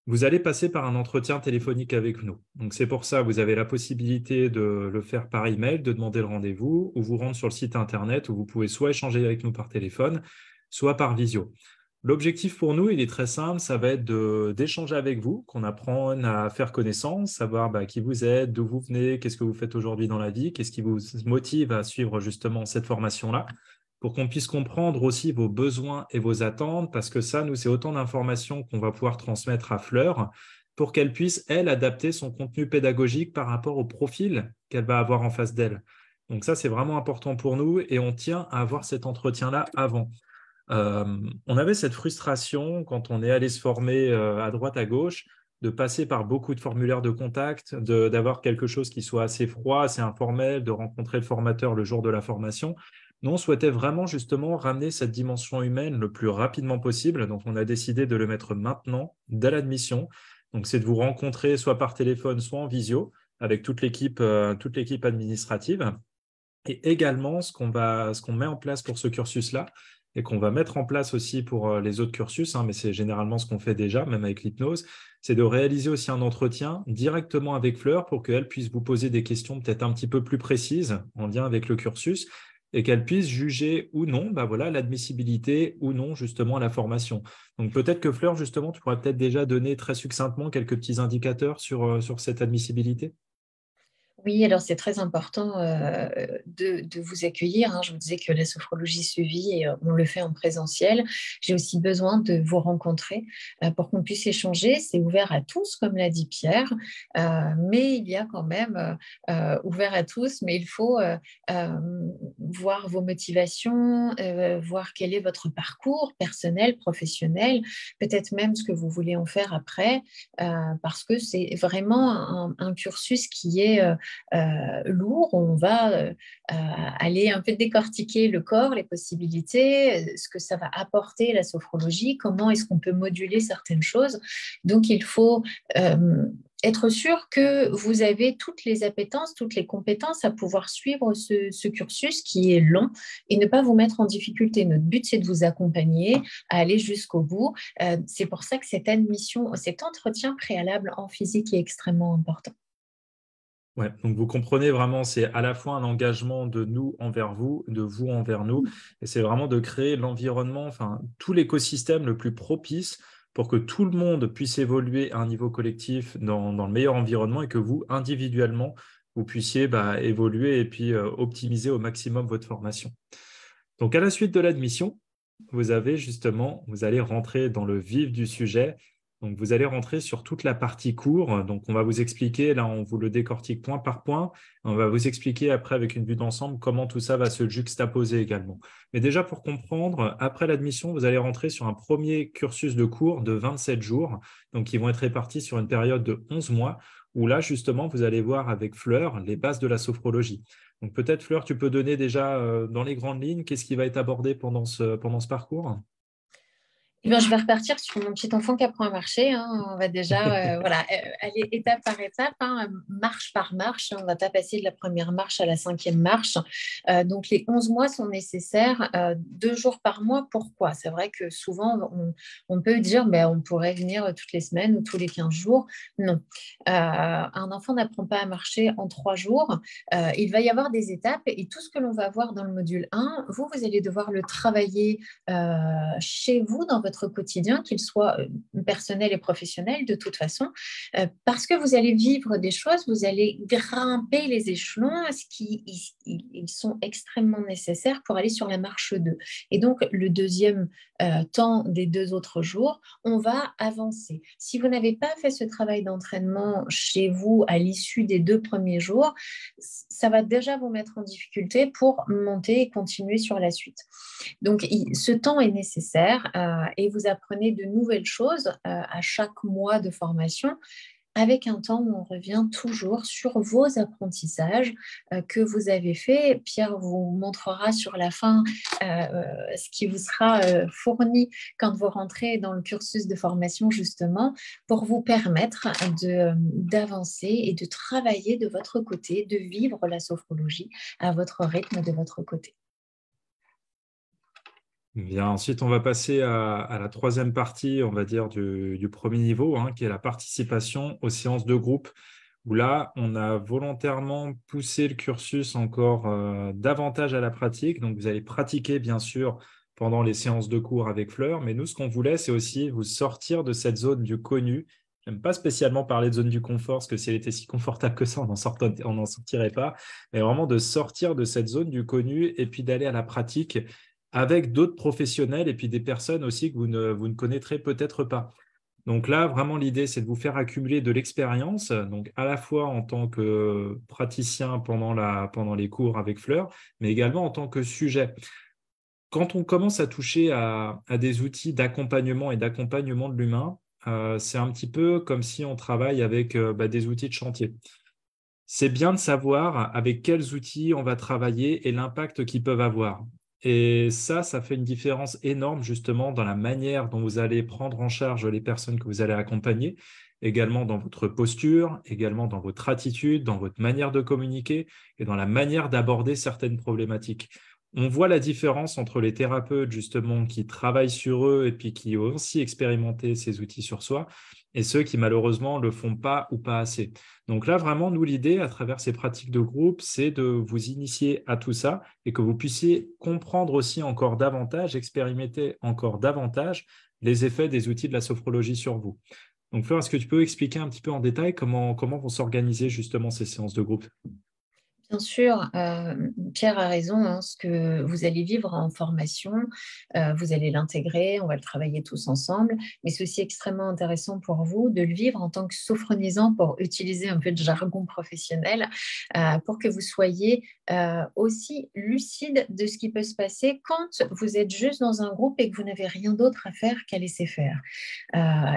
vous allez passer par un entretien téléphonique avec nous. Donc, c'est pour ça que vous avez la possibilité de le faire par email, de demander le rendez-vous ou vous rendre sur le site Internet où vous pouvez soit échanger avec nous par téléphone, soit par visio. L'objectif pour nous, il est très simple, ça va être d'échanger avec vous, qu'on apprenne à faire connaissance, savoir qui vous êtes, d'où vous venez, qu'est-ce que vous faites aujourd'hui dans la vie, qu'est-ce qui vous motive à suivre justement cette formation-là, pour qu'on puisse comprendre aussi vos besoins et vos attentes, parce que ça, nous, c'est autant d'informations qu'on va pouvoir transmettre à Fleur pour qu'elle puisse, elle, adapter son contenu pédagogique par rapport au profil qu'elle va avoir en face d'elle. Donc ça, c'est vraiment important pour nous et on tient à avoir cet entretien-là avant. On avait cette frustration quand on est allé se former à droite, à gauche, de passer par beaucoup de formulaires de contact, d'avoir quelque chose qui soit assez froid, assez informel, de rencontrer le formateur le jour de la formation. Nous, on souhaitait vraiment justement ramener cette dimension humaine le plus rapidement possible. Donc, on a décidé de le mettre maintenant, dès l'admission. Donc, c'est de vous rencontrer soit par téléphone, soit en visio, avec toute l'équipe administrative. Et également, ce qu'on met en place pour ce cursus-là, et qu'on va mettre en place aussi pour les autres cursus, mais c'est généralement ce qu'on fait déjà, même avec l'hypnose, c'est de réaliser aussi un entretien directement avec Fleur pour qu'elle puisse vous poser des questions peut-être un petit peu plus précises en lien avec le cursus et qu'elle puisse juger ou non voilà, l'admissibilité ou non justement à la formation. Donc peut-être que Fleur, justement, tu pourrais peut-être déjà donner très succinctement quelques petits indicateurs sur cette admissibilité. Oui, alors c'est très important de vous accueillir. Je vous disais que la sophrologie se vit et on le fait en présentiel. J'ai aussi besoin de vous rencontrer pour qu'on puisse échanger. C'est ouvert à tous, comme l'a dit Pierre, mais il y a quand même ouvert à tous, mais il faut voir vos motivations, voir quel est votre parcours personnel, professionnel, peut-être même ce que vous voulez en faire après, parce que c'est vraiment un cursus qui est lourd. On va aller un peu décortiquer le corps, les possibilités, ce que ça va apporter la sophrologie, comment est-ce qu'on peut moduler certaines choses. Donc, il faut être sûr que vous avez toutes les appétences, toutes les compétences à pouvoir suivre ce cursus qui est long et ne pas vous mettre en difficulté. Notre but, c'est de vous accompagner à aller jusqu'au bout. C'est pour ça que cette admission, cet entretien préalable en physique est extrêmement important. Ouais, donc vous comprenez vraiment, c'est à la fois un engagement de nous envers vous, de vous envers nous, et c'est vraiment de créer l'environnement, enfin tout l'écosystème le plus propice pour que tout le monde puisse évoluer à un niveau collectif dans le meilleur environnement et que vous, individuellement, vous puissiez évoluer et puis optimiser au maximum votre formation. Donc à la suite de l'admission, vous allez rentrer dans le vif du sujet. Donc, vous allez rentrer sur toute la partie cours. Donc, on va vous expliquer, là, on vous le décortique point par point. On va vous expliquer après, avec une vue d'ensemble, comment tout ça va se juxtaposer également. Mais déjà, pour comprendre, après l'admission, vous allez rentrer sur un premier cursus de cours de 27 jours, donc qui vont être répartis sur une période de 11 mois, où là, justement, vous allez voir avec Fleur les bases de la sophrologie. Donc, peut-être, Fleur, tu peux donner déjà dans les grandes lignes, qu'est-ce qui va être abordé pendant ce parcours? Eh bien, je vais repartir sur mon petit enfant qui apprend à marcher, hein. On va déjà aller étape par étape, hein, marche par marche. On ne va pas passer de la première marche à la cinquième marche. Donc, les 11 mois sont nécessaires, 2 jours par mois. Pourquoi? C'est vrai que souvent, on peut dire ben, on pourrait venir toutes les semaines ou tous les 15 jours. Non. Un enfant n'apprend pas à marcher en 3 jours. Il va y avoir des étapes et tout ce que l'on va voir dans le module 1, vous allez devoir le travailler chez vous, dans votre quotidien, qu'il soit personnel et professionnel de toute façon, parce que vous allez vivre des choses, vous allez grimper les échelons, ils sont extrêmement nécessaires pour aller sur la marche 2. Et donc, le deuxième temps des 2 autres jours, on va avancer. Si vous n'avez pas fait ce travail d'entraînement chez vous à l'issue des 2 premiers jours, ça va déjà vous mettre en difficulté pour monter et continuer sur la suite. Donc, ce temps est nécessaire et vous apprenez de nouvelles choses à chaque mois de formation avec un temps où on revient toujours sur vos apprentissages que vous avez faits. Pierre vous montrera sur la fin ce qui vous sera fourni quand vous rentrez dans le cursus de formation, justement, pour vous permettre d'avancer et de travailler de votre côté, de vivre la sophrologie à votre rythme de votre côté. Bien, ensuite, on va passer à la troisième partie, on va dire, du premier niveau, hein, qui est la participation aux séances de groupe, où là, on a volontairement poussé le cursus encore davantage à la pratique. Donc, vous allez pratiquer, bien sûr, pendant les séances de cours avec Fleur, mais nous, ce qu'on voulait, c'est aussi vous sortir de cette zone du connu. J'aime pas spécialement parler de zone du confort, parce que si elle était si confortable que ça, on n'en sortirait pas, mais vraiment de sortir de cette zone du connu et puis d'aller à la pratique avec d'autres professionnels et puis des personnes aussi que vous ne connaîtrez peut-être pas. Donc là, vraiment, l'idée, c'est de vous faire accumuler de l'expérience, donc à la fois en tant que praticien pendant les cours avec Fleur, mais également en tant que sujet. Quand on commence à toucher à des outils d'accompagnement et d'accompagnement de l'humain, c'est un petit peu comme si on travaille avec des outils de chantier. C'est bien de savoir avec quels outils on va travailler et l'impact qu'ils peuvent avoir. Et ça fait une différence énorme justement dans la manière dont vous allez prendre en charge les personnes que vous allez accompagner, également dans votre posture, également dans votre attitude, dans votre manière de communiquer et dans la manière d'aborder certaines problématiques. On voit la différence entre les thérapeutes justement qui travaillent sur eux et puis qui ont aussi expérimenté ces outils sur soi et ceux qui malheureusement ne le font pas ou pas assez. Donc là, vraiment, nous, l'idée, à travers ces pratiques de groupe, c'est de vous initier à tout ça et que vous puissiez comprendre aussi encore davantage, expérimenter encore davantage les effets des outils de la sophrologie sur vous. Donc, Fleur, est-ce que tu peux expliquer un petit peu en détail comment vont s'organiser justement ces séances de groupe? Bien sûr, Pierre a raison, hein, ce que vous allez vivre en formation, vous allez l'intégrer, on va le travailler tous ensemble, mais c'est aussi extrêmement intéressant pour vous de le vivre en tant que sophronisant, pour utiliser un peu de jargon professionnel, pour que vous soyez aussi lucide de ce qui peut se passer quand vous êtes juste dans un groupe et que vous n'avez rien d'autre à faire qu'à laisser faire.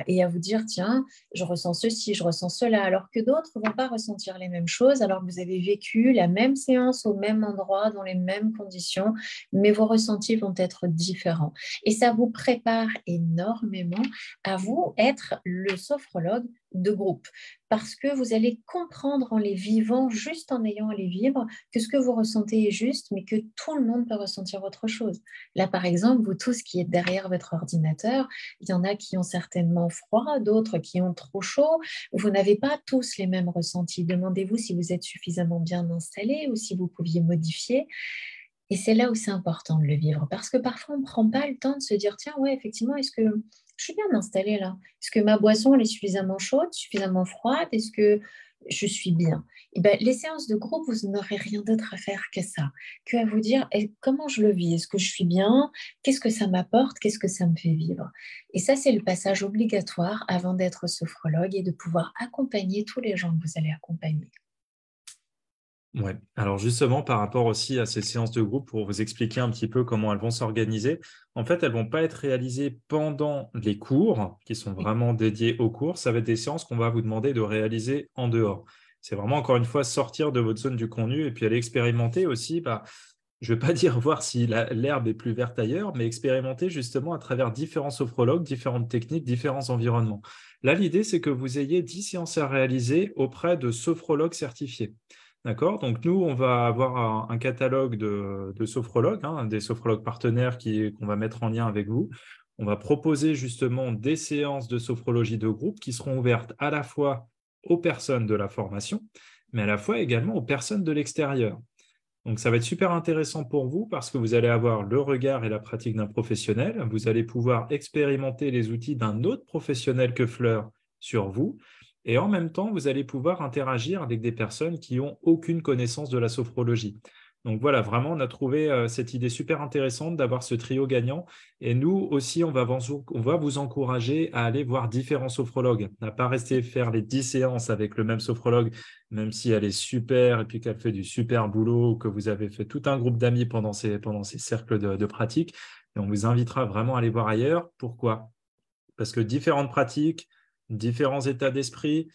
Et à vous dire, tiens, je ressens ceci, je ressens cela, alors que d'autres ne vont pas ressentir les mêmes choses, alors que vous avez vécu la même séance au même endroit, dans les mêmes conditions, mais vos ressentis vont être différents. Et ça vous prépare énormément à vous être le sophrologue de groupe, parce que vous allez comprendre en les vivant, juste en ayant à les vivre, que ce que vous ressentez est juste, mais que tout le monde peut ressentir autre chose. Là, par exemple, vous tous qui êtes derrière votre ordinateur, il y en a qui ont certainement froid, d'autres qui ont trop chaud. Vous n'avez pas tous les mêmes ressentis. Demandez-vous si vous êtes suffisamment bien installé ou si vous pouviez modifier. Et c'est là où c'est important de le vivre, parce que parfois on ne prend pas le temps de se dire, tiens, ouais, effectivement, est-ce que je suis bien installée là? Est-ce que ma boisson elle est suffisamment chaude, suffisamment froide? Est-ce que je suis bien? Et ben, les séances de groupe, vous n'aurez rien d'autre à faire que ça, que à vous dire, comment je le vis? Est-ce que je suis bien? Qu'est-ce que ça m'apporte? Qu'est-ce que ça me fait vivre? Et ça, c'est le passage obligatoire avant d'être sophrologue et de pouvoir accompagner tous les gens que vous allez accompagner. Ouais. Alors justement, par rapport aussi à ces séances de groupe, pour vous expliquer un petit peu comment elles vont s'organiser, en fait, elles vont pas être réalisées pendant les cours, qui sont vraiment dédiés aux cours. Ça va être des séances qu'on va vous demander de réaliser en dehors. C'est vraiment, encore une fois, sortir de votre zone du contenu et puis aller expérimenter aussi, je ne vais pas dire voir si l'herbe est plus verte ailleurs, mais expérimenter justement à travers différents sophrologues, différentes techniques, différents environnements. Là, l'idée, c'est que vous ayez 10 séances à réaliser auprès de sophrologues certifiés. D'accord? Donc, nous, on va avoir un catalogue de sophrologues, hein, des sophrologues partenaires qu'on va mettre en lien avec vous. On va proposer justement des séances de sophrologie de groupe qui seront ouvertes à la fois aux personnes de la formation, mais à la fois également aux personnes de l'extérieur. Donc, ça va être super intéressant pour vous parce que vous allez avoir le regard et la pratique d'un professionnel. Vous allez pouvoir expérimenter les outils d'un autre professionnel que Fleur sur vous. Et en même temps, vous allez pouvoir interagir avec des personnes qui n'ont aucune connaissance de la sophrologie. Donc voilà, vraiment, on a trouvé cette idée super intéressante d'avoir ce trio gagnant. Et nous aussi, on va vous encourager à aller voir différents sophrologues, à ne pas rester faire les 10 séances avec le même sophrologue, même si elle est super et puis qu'elle fait du super boulot, que vous avez fait tout un groupe d'amis pendant ces cercles de pratique. Et on vous invitera vraiment à aller voir ailleurs. Pourquoi? Parce que différentes pratiques, différents états d'esprit,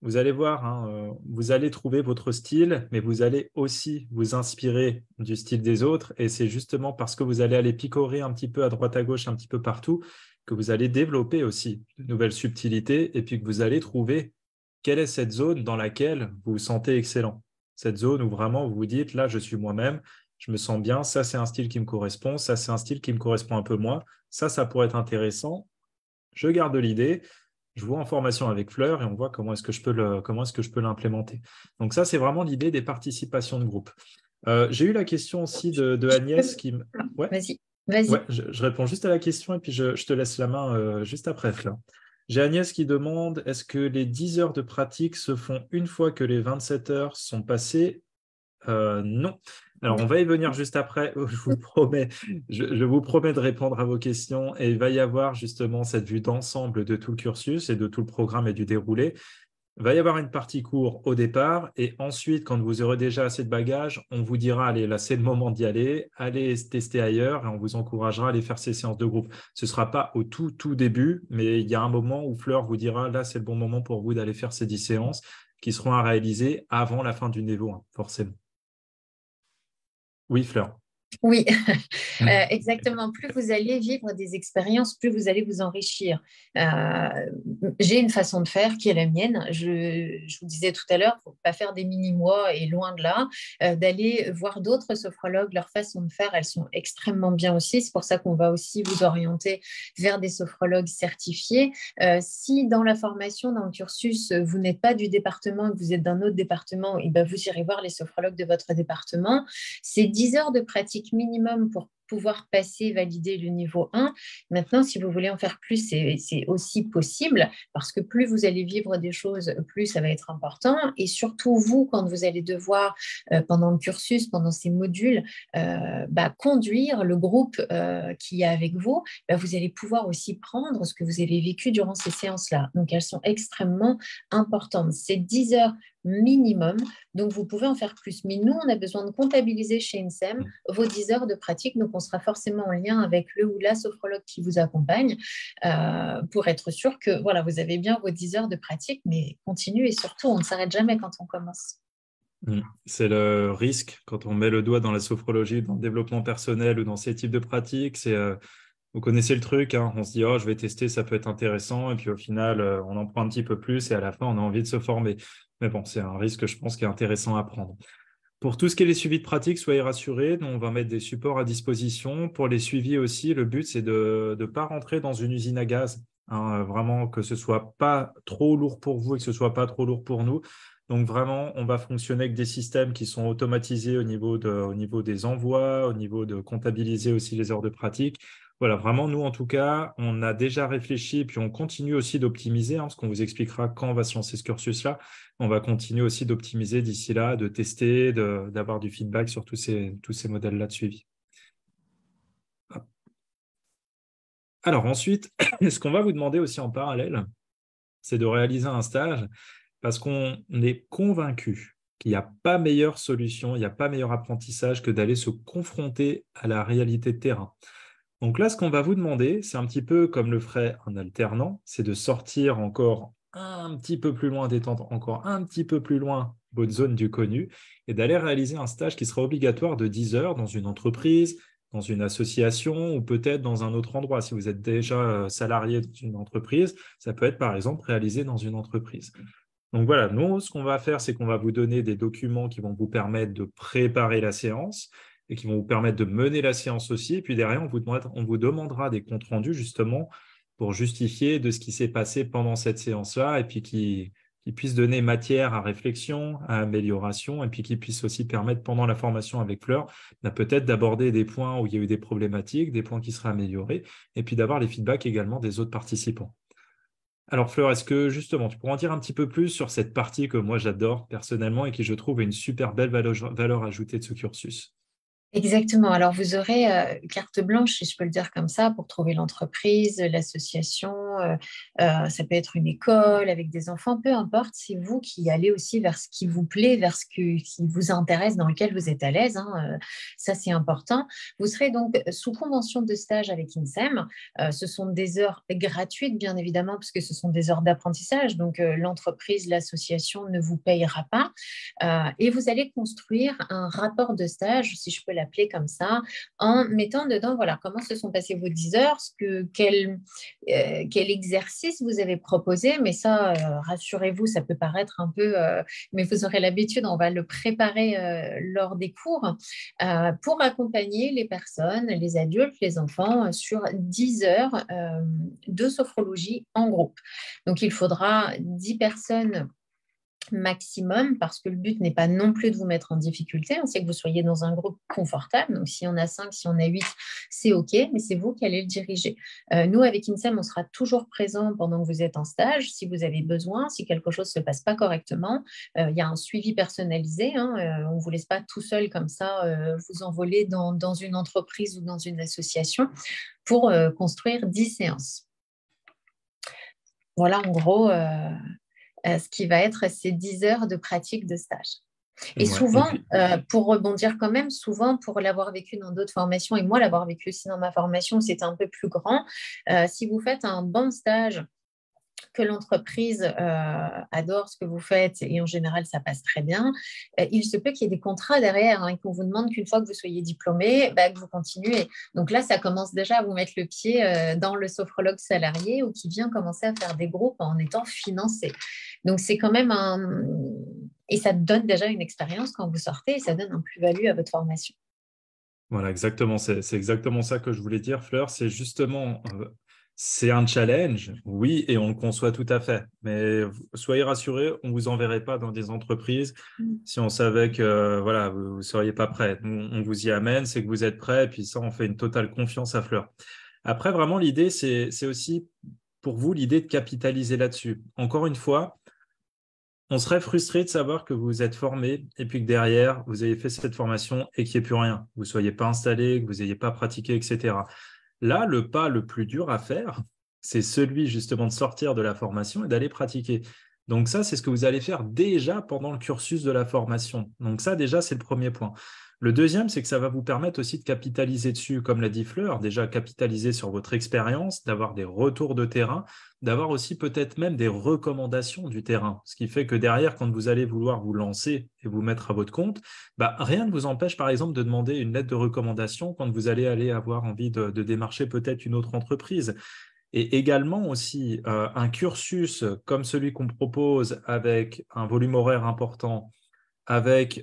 vous allez voir, hein, vous allez trouver votre style, mais vous allez aussi vous inspirer du style des autres. Et c'est justement parce que vous allez aller picorer un petit peu à droite à gauche, un petit peu partout, que vous allez développer aussi de nouvelles subtilités et puis que vous allez trouver quelle est cette zone dans laquelle vous vous sentez excellent. Cette zone où vraiment vous vous dites, là, je suis moi-même, je me sens bien, ça, c'est un style qui me correspond, ça, c'est un style qui me correspond un peu moins, ça pourrait être intéressant. Je garde l'idée, je vois en formation avec Fleur et on voit comment est-ce que je peux l'implémenter. Donc ça, c'est vraiment l'idée des participations de groupe. J'ai eu la question aussi de Agnès qui me... Ouais, Vas-y, ouais, vas-y. je réponds juste à la question et puis je te laisse la main juste après, Fleur. J'ai Agnès qui demande, est-ce que les 10 heures de pratique se font une fois que les 27 heures sont passées? Non. Alors, on va y venir juste après. Je vous promets, je vous promets de répondre à vos questions et il va y avoir justement cette vue d'ensemble de tout le cursus et de tout le programme et du déroulé. Il va y avoir une partie cours au départ et ensuite, quand vous aurez déjà assez de bagages, on vous dira, allez, là, c'est le moment d'y aller, allez tester ailleurs et on vous encouragera à aller faire ces séances de groupe. Ce ne sera pas au tout début, mais il y a un moment où Fleur vous dira, là, c'est le bon moment pour vous d'aller faire ces 10 séances qui seront à réaliser avant la fin du niveau 1, forcément. Oui, Fleur. Oui, exactement. Plus vous allez vivre des expériences, plus vous allez vous enrichir. Euh, j'ai une façon de faire qui est la mienne. Je vous disais tout à l'heure, il ne faut pas faire des mini-mois et loin de là, d'aller voir d'autres sophrologues. Leurs façons de faire, elles sont extrêmement bien aussi. C'est pour ça qu'on va aussi vous orienter vers des sophrologues certifiés. Si dans la formation, dans le cursus, vous n'êtes pas du département, que vous êtes d'un autre département, et ben vous irez voir les sophrologues de votre département. C'est 10 heures de pratique minimum pour pouvoir passer, valider le niveau 1. Maintenant, si vous voulez en faire plus, c'est aussi possible parce que plus vous allez vivre des choses, plus ça va être important. Et surtout, vous, quand vous allez devoir, pendant le cursus, pendant ces modules, conduire le groupe qui est avec vous, vous allez pouvoir aussi prendre ce que vous avez vécu durant ces séances-là. Donc, elles sont extrêmement importantes. C'est 10 heures minimum. Donc, vous pouvez en faire plus. Mais nous, on a besoin de comptabiliser chez INSEM vos 10 heures de pratique. Donc, on sera forcément en lien avec le ou la sophrologue qui vous accompagne pour être sûr que voilà, vous avez bien vos 10 heures de pratique, mais continue et surtout, on ne s'arrête jamais quand on commence. C'est le risque quand on met le doigt dans la sophrologie, dans le développement personnel ou dans ces types de pratiques, c'est Vous connaissez le truc, hein, on se dit, oh, je vais tester, ça peut être intéressant, et puis au final, on en prend un petit peu plus, et à la fin, on a envie de se former. Mais bon, c'est un risque, je pense, qui est intéressant à prendre. Pour tout ce qui est les suivis de pratique, soyez rassurés, nous, on va mettre des supports à disposition. Pour les suivis aussi, le but, c'est de ne pas rentrer dans une usine à gaz, hein, vraiment que ce soit pas trop lourd pour vous et que ce soit pas trop lourd pour nous. Donc vraiment, on va fonctionner avec des systèmes qui sont automatisés au niveau des envois, au niveau de comptabiliser aussi les heures de pratique. Voilà, vraiment, nous, en tout cas, on a déjà réfléchi, puis on continue aussi d'optimiser, hein, parce qu'on vous expliquera quand on va se lancer ce cursus-là. On va continuer aussi d'optimiser d'ici là, de tester, d'avoir du feedback sur tous ces modèles-là de suivi. Alors ensuite, ce qu'on va vous demander aussi en parallèle, c'est de réaliser un stage parce qu'on est convaincu qu'il n'y a pas meilleure solution, il n'y a pas meilleur apprentissage que d'aller se confronter à la réalité de terrain. Donc là, ce qu'on va vous demander, c'est un petit peu comme le ferait un alternant, c'est de sortir encore un petit peu plus loin, d'étendre encore un petit peu plus loin votre zone du connu et d'aller réaliser un stage qui sera obligatoire de 10 heures dans une entreprise, dans une association ou peut-être dans un autre endroit. Si vous êtes déjà salarié dans une entreprise, ça peut être par exemple réalisé dans une entreprise. Donc voilà, nous, ce qu'on va faire, c'est qu'on va vous donner des documents qui vont vous permettre de préparer la séance et qui vont vous permettre de mener la séance aussi. Et puis derrière, on vous demandera des comptes rendus justement pour justifier de ce qui s'est passé pendant cette séance-là et puis qui puisse donner matière à réflexion, à amélioration et puis qui puisse aussi permettre pendant la formation avec Fleur peut-être d'aborder des points où il y a eu des problématiques, des points qui seraient améliorés et puis d'avoir les feedbacks également des autres participants. Alors Fleur, est-ce que justement tu pourrais en dire un petit peu plus sur cette partie que moi j'adore personnellement et qui je trouve est une super belle valeur ajoutée de ce cursus? Exactement. Alors, vous aurez carte blanche, si je peux le dire comme ça, pour trouver l'entreprise, l'association. Ça peut être une école avec des enfants, peu importe. C'est vous qui allez aussi vers ce qui vous plaît, vers qui vous intéresse, dans lequel vous êtes à l'aise, hein. Ça, c'est important. Vous serez donc sous convention de stage avec INSEM. Ce sont des heures gratuites, bien évidemment, puisque ce sont des heures d'apprentissage. Donc, l'entreprise, l'association ne vous payera pas. Et vous allez construire un rapport de stage, si je peux l'appeler comme ça, en mettant dedans, voilà, comment se sont passées vos 10 heures, quel exercice vous avez proposé, mais ça, rassurez-vous, ça peut paraître un peu, mais vous aurez l'habitude, on va le préparer lors des cours pour accompagner les personnes, les adultes, les enfants sur 10 heures de sophrologie en groupe. Donc, il faudra 10 personnes maximum, parce que le but n'est pas non plus de vous mettre en difficulté, c'est que vous soyez dans un groupe confortable. Donc, si on a 5, si on a 8, c'est OK, mais c'est vous qui allez le diriger. Nous, avec INSEM, on sera toujours présent pendant que vous êtes en stage. Si vous avez besoin, si quelque chose ne se passe pas correctement, il y a un suivi personnalisé, hein, on ne vous laisse pas tout seul comme ça vous envoler dans une entreprise ou dans une association pour construire 10 séances. Voilà, en gros, ce qui va être ces 10 heures de pratique de stage. Et Ouais. souvent, pour rebondir quand même, souvent pour l'avoir vécu dans d'autres formations, et moi l'avoir vécu aussi dans ma formation, c'était un peu plus grand, si vous faites un bon stage, que l'entreprise adore ce que vous faites, et en général, ça passe très bien, il se peut qu'il y ait des contrats derrière, hein, et qu'on vous demande qu'une fois que vous soyez diplômé, que vous continuez. Donc là, ça commence déjà à vous mettre le pied dans le sophrologue salarié ou qui vient commencer à faire des groupes en étant financé. Donc, c'est quand même un... Et ça donne déjà une expérience quand vous sortez et ça donne un plus-value à votre formation. Voilà, exactement. C'est exactement ça que je voulais dire, Fleur. C'est justement, c'est un challenge, oui, et on le conçoit tout à fait. Mais soyez rassurés, on ne vous enverrait pas dans des entreprises si on savait que voilà, vous ne seriez pas prêt. On vous y amène, c'est que vous êtes prêt, et puis ça, on fait une totale confiance à Fleur. Après, vraiment, l'idée, c'est aussi pour vous l'idée de capitaliser là-dessus. Encore une fois, on serait frustré de savoir que vous êtes formé et puis que derrière, vous avez fait cette formation et qu'il n'y ait plus rien. Vous ne soyez pas installé, que vous n'ayez pas pratiqué, etc. Là, le pas le plus dur à faire, c'est celui justement de sortir de la formation et d'aller pratiquer. Donc ça, c'est ce que vous allez faire déjà pendant le cursus de la formation. Donc ça, déjà, c'est le premier point. Le deuxième, c'est que ça va vous permettre aussi de capitaliser dessus, comme l'a dit Fleur, déjà capitaliser sur votre expérience, d'avoir des retours de terrain, d'avoir aussi peut-être même des recommandations du terrain. Ce qui fait que derrière, quand vous allez vouloir vous lancer et vous mettre à votre compte, rien ne vous empêche, par exemple, de demander une lettre de recommandation quand vous allez aller avoir envie de démarcher peut-être une autre entreprise. Et également aussi un cursus comme celui qu'on propose avec un volume horaire important, avec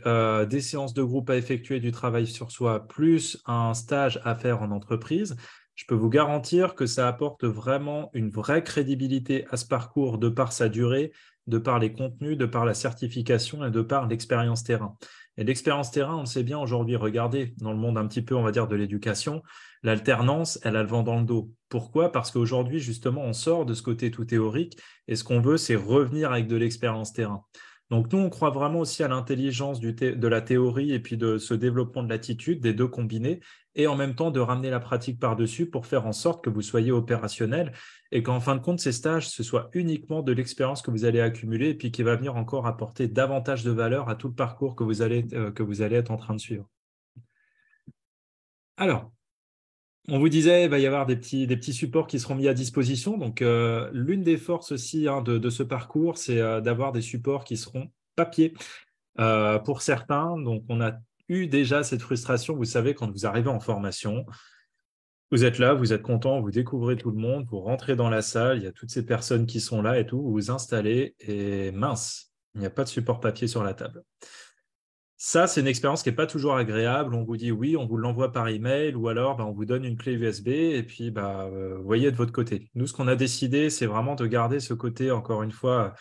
des séances de groupe à effectuer, du travail sur soi, plus un stage à faire en entreprise, je peux vous garantir que ça apporte vraiment une vraie crédibilité à ce parcours de par sa durée, de par les contenus, de par la certification et de par l'expérience terrain. Et l'expérience terrain, on le sait bien aujourd'hui, regardez, dans le monde un petit peu, on va dire, de l'éducation, l'alternance, elle a le vent dans le dos. Pourquoi? Parce qu'aujourd'hui, justement, on sort de ce côté tout théorique et ce qu'on veut, c'est revenir avec de l'expérience terrain. Donc nous, on croit vraiment aussi à l'intelligence de la théorie et puis de ce développement de l'attitude, des deux combinés, et en même temps de ramener la pratique par-dessus pour faire en sorte que vous soyez opérationnel et qu'en fin de compte, ces stages, ce soit uniquement de l'expérience que vous allez accumuler et puis qui va venir encore apporter davantage de valeur à tout le parcours que vous allez être en train de suivre. Alors, on vous disait, il va y avoir des petits supports qui seront mis à disposition. Donc, l'une des forces aussi de ce parcours, c'est d'avoir des supports qui seront papier pour certains. Donc, on a eu déjà cette frustration, vous savez, quand vous arrivez en formation, vous êtes là, vous êtes content, vous découvrez tout le monde, vous rentrez dans la salle, il y a toutes ces personnes qui sont là et tout, vous vous installez et mince, il n'y a pas de support papier sur la table. Ça, c'est une expérience qui n'est pas toujours agréable. On vous dit oui, on vous l'envoie par email ou alors on vous donne une clé USB et puis vous voyez de votre côté. Nous, ce qu'on a décidé, c'est vraiment de garder ce côté, encore une fois,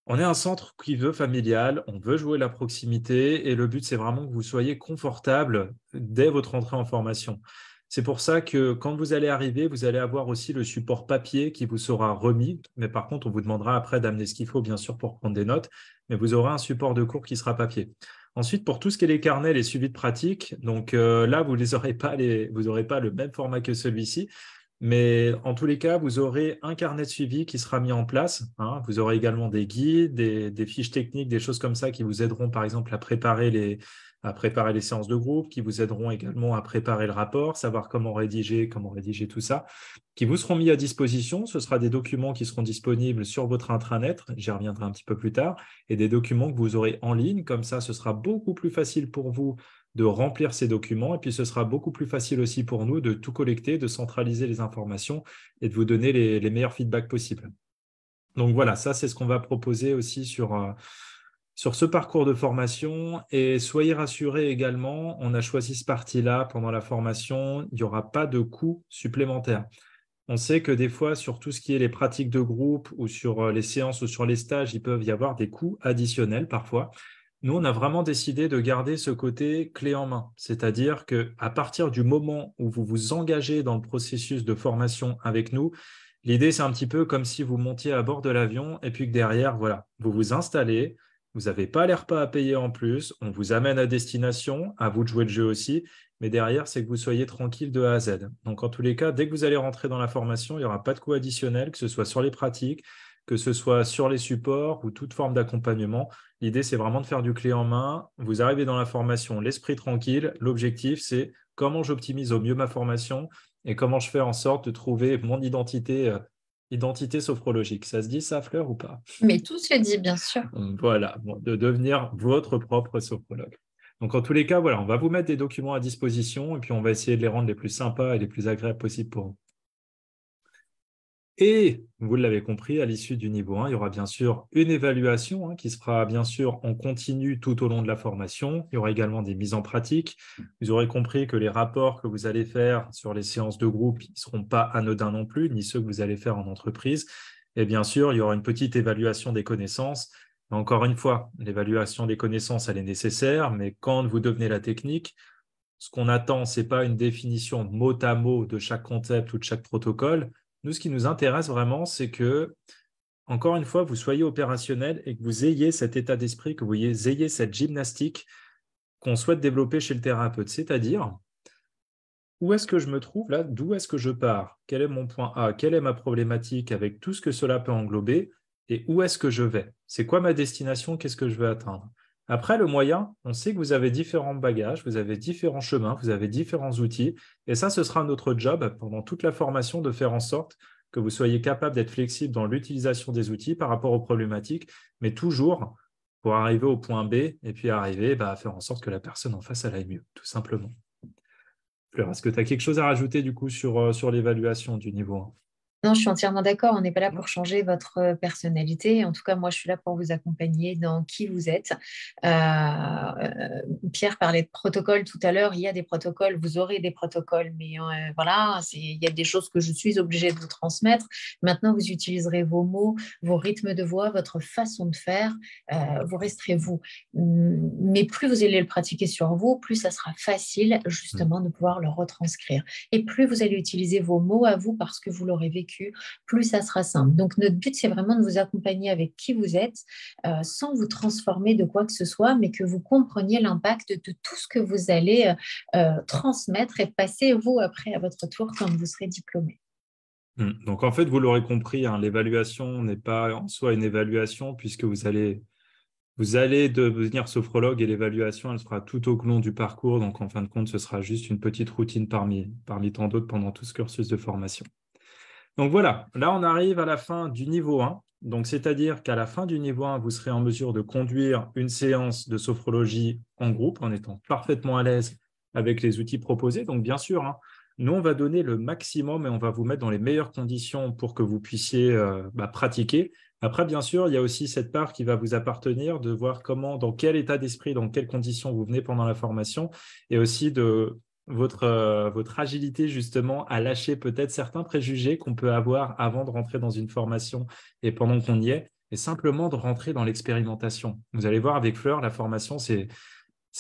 on est un centre qui veut familial, on veut jouer la proximité et le but, c'est vraiment que vous soyez confortable dès votre entrée en formation. C'est pour ça que quand vous allez arriver, vous allez avoir aussi le support papier qui vous sera remis. Mais par contre, on vous demandera après d'amener ce qu'il faut, bien sûr, pour prendre des notes. Mais vous aurez un support de cours qui sera papier. Ensuite, pour tout ce qui est les carnets, les suivis de pratique, donc là, vous n'aurez pas le même format que celui-ci. Mais en tous les cas, vous aurez un carnet de suivi qui sera mis en place, hein. Vous aurez également des guides, des fiches techniques, des choses comme ça qui vous aideront, par exemple, à préparer les séances de groupe, qui vous aideront également à préparer le rapport, savoir comment rédiger tout ça, qui vous seront mis à disposition. Ce sera des documents qui seront disponibles sur votre intranet, j'y reviendrai un petit peu plus tard, et des documents que vous aurez en ligne. Comme ça, ce sera beaucoup plus facile pour vous de remplir ces documents. Et puis, ce sera beaucoup plus facile aussi pour nous de tout collecter, de centraliser les informations et de vous donner les meilleurs feedbacks possibles. Donc voilà, ça, c'est ce qu'on va proposer aussi sur ce parcours de formation. Et soyez rassurés également, on a choisi ce parti-là pendant la formation. Il n'y aura pas de coûts supplémentaires. On sait que des fois, sur tout ce qui est les pratiques de groupe ou sur les séances ou sur les stages, il peut y avoir des coûts additionnels parfois. Nous, on a vraiment décidé de garder ce côté clé en main, c'est-à-dire qu'à partir du moment où vous vous engagez dans le processus de formation avec nous, l'idée, c'est un petit peu comme si vous montiez à bord de l'avion et puis que derrière, voilà, vous vous installez, vous n'avez pas les repas à payer en plus, on vous amène à destination, à vous de jouer le jeu aussi, mais derrière, c'est que vous soyez tranquille de A à Z. Donc, en tous les cas, dès que vous allez rentrer dans la formation, il n'y aura pas de coût additionnel, que ce soit sur les pratiques, que ce soit sur les supports ou toute forme d'accompagnement. L'idée, c'est vraiment de faire du clé en main. Vous arrivez dans la formation, l'esprit tranquille. L'objectif, c'est comment j'optimise au mieux ma formation et comment je fais en sorte de trouver mon identité sophrologique. Ça se dit ça, Fleur, ou pas? Mais tout se dit, bien sûr. Voilà, de devenir votre propre sophrologue. Donc, en tous les cas, voilà, on va vous mettre des documents à disposition et puis on va essayer de les rendre les plus sympas et les plus agréables possibles pour vous. Et vous l'avez compris, à l'issue du niveau 1, il y aura bien sûr une évaluation qui se fera bien sûr en continu tout au long de la formation. Il y aura également des mises en pratique. Vous aurez compris que les rapports que vous allez faire sur les séances de groupe ne seront pas anodins non plus, ni ceux que vous allez faire en entreprise. Et bien sûr, il y aura une petite évaluation des connaissances. Mais encore une fois, l'évaluation des connaissances, elle est nécessaire, mais quand vous devenez la technique, ce qu'on attend, ce n'est pas une définition mot à mot de chaque concept ou de chaque protocole. Nous, ce qui nous intéresse vraiment, c'est que, encore une fois, vous soyez opérationnel et que vous ayez cet état d'esprit, que vous ayez cette gymnastique qu'on souhaite développer chez le thérapeute. C'est-à-dire, où est-ce que je me trouve là? D'où est-ce que je pars? Quel est mon point A? Quelle est ma problématique avec tout ce que cela peut englober? et où est-ce que je vais? C'est quoi ma destination? Qu'est-ce que je veux atteindre? Après, le moyen, on sait que vous avez différents bagages, vous avez différents chemins, vous avez différents outils. Et ça, ce sera notre job pendant toute la formation de faire en sorte que vous soyez capable d'être flexible dans l'utilisation des outils par rapport aux problématiques, mais toujours pour arriver au point B et puis arriver à faire en sorte que la personne en face, elle aille mieux, tout simplement. Fleur, est-ce que tu as quelque chose à rajouter du coup sur l'évaluation du niveau 1? Non, je suis entièrement d'accord. On n'est pas là pour changer votre personnalité. En tout cas, moi, je suis là pour vous accompagner dans qui vous êtes. Pierre parlait de protocole tout à l'heure. Il y a des protocoles, vous aurez des protocoles, mais voilà, il y a des choses que je suis obligée de vous transmettre. Maintenant, vous utiliserez vos mots, vos rythmes de voix, votre façon de faire. Vous resterez vous. Mais plus vous allez le pratiquer sur vous, plus ça sera facile justement de pouvoir le retranscrire. Et plus vous allez utiliser vos mots à vous parce que vous l'aurez vécu, plus ça sera simple. Donc, notre but, c'est vraiment de vous accompagner avec qui vous êtes, sans vous transformer de quoi que ce soit, mais que vous compreniez l'impact de tout ce que vous allez transmettre et passer, vous, après, à votre tour, quand vous serez diplômé. Donc, en fait, vous l'aurez compris, hein, l'évaluation n'est pas en soi une évaluation puisque vous allez devenir sophrologue et l'évaluation, elle sera tout au long du parcours. Donc, en fin de compte, ce sera juste une petite routine parmi tant d'autres pendant tout ce cursus de formation. Donc voilà, là on arrive à la fin du niveau 1. Donc c'est-à-dire qu'à la fin du niveau 1, vous serez en mesure de conduire une séance de sophrologie en groupe en étant parfaitement à l'aise avec les outils proposés. Donc bien sûr, hein, nous on va donner le maximum et on va vous mettre dans les meilleures conditions pour que vous puissiez pratiquer. Après, bien sûr, il y a aussi cette part qui va vous appartenir de voir comment, dans quel état d'esprit, dans quelles conditions vous venez pendant la formation et aussi de votre agilité justement à lâcher peut-être certains préjugés qu'on peut avoir avant de rentrer dans une formation et pendant qu'on y est, et simplement de rentrer dans l'expérimentation. Vous allez voir avec Fleur, la formation, c'est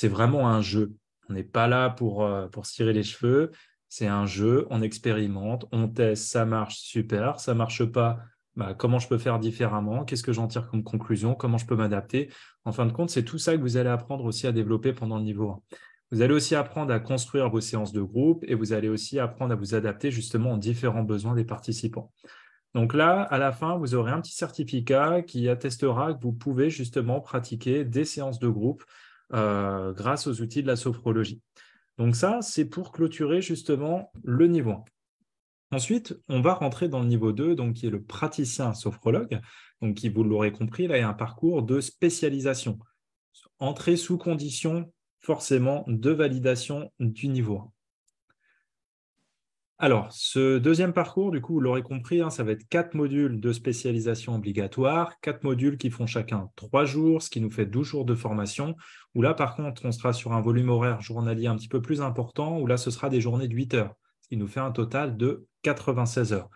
vraiment un jeu. On n'est pas là pour se tirer les cheveux, c'est un jeu, on expérimente, on teste, ça marche, super, ça marche pas, comment je peux faire différemment, qu'est-ce que j'en tire comme conclusion, comment je peux m'adapter. En fin de compte, c'est tout ça que vous allez apprendre aussi à développer pendant le niveau 1. Vous allez aussi apprendre à construire vos séances de groupe et vous allez aussi apprendre à vous adapter justement aux différents besoins des participants. Donc là, à la fin, vous aurez un petit certificat qui attestera que vous pouvez justement pratiquer des séances de groupe grâce aux outils de la sophrologie. Donc ça, c'est pour clôturer justement le niveau 1. Ensuite, on va rentrer dans le niveau 2, donc qui est le praticien sophrologue, donc qui, vous l'aurez compris, là, il y a un parcours de spécialisation. Entrée sous condition forcément de validation du niveau 1. Alors, ce deuxième parcours, du coup, vous l'aurez compris, hein, ça va être 4 modules de spécialisation obligatoire, 4 modules qui font chacun 3 jours, ce qui nous fait 12 jours de formation, où là, par contre, on sera sur un volume horaire journalier un petit peu plus important, où là, ce sera des journées de 8 heures, ce qui nous fait un total de 96 heures.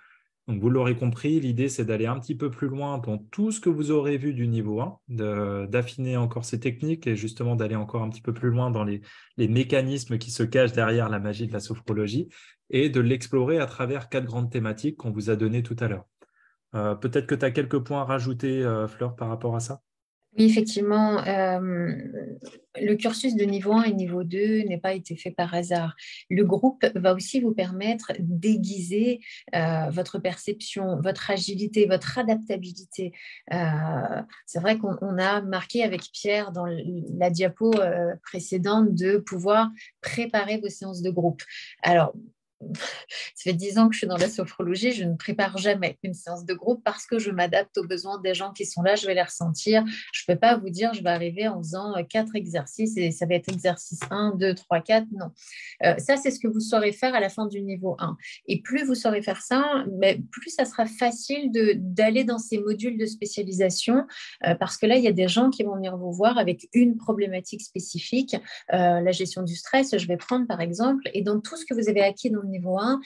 Donc, vous l'aurez compris, l'idée, c'est d'aller un petit peu plus loin dans tout ce que vous aurez vu du niveau 1, d'affiner encore ces techniques et justement d'aller encore un petit peu plus loin dans les mécanismes qui se cachent derrière la magie de la sophrologie et de l'explorer à travers 4 grandes thématiques qu'on vous a données tout à l'heure. Peut-être que tu as quelques points à rajouter, Fleur, par rapport à ça? Oui, effectivement, le cursus de niveau 1 et niveau 2 n'est pas été fait par hasard. Le groupe va aussi vous permettre d'aiguiser votre perception, votre agilité, votre adaptabilité. C'est vrai qu'on a marqué avec Pierre dans la diapo précédente de pouvoir préparer vos séances de groupe. Alors, ça fait 10 ans que je suis dans la sophrologie, je ne prépare jamais une séance de groupe parce que je m'adapte aux besoins des gens qui sont là, je vais les ressentir. Je ne peux pas vous dire, je vais arriver en faisant 4 exercices et ça va être exercice 1, 2, 3, 4. Non. Ça, c'est ce que vous saurez faire à la fin du niveau 1. Et plus vous saurez faire ça, mais plus ça sera facile d'aller dans ces modules de spécialisation parce que là, il y a des gens qui vont venir vous voir avec une problématique spécifique. La gestion du stress, je vais prendre par exemple, et dans tout ce que vous avez acquis dans le niveau 1,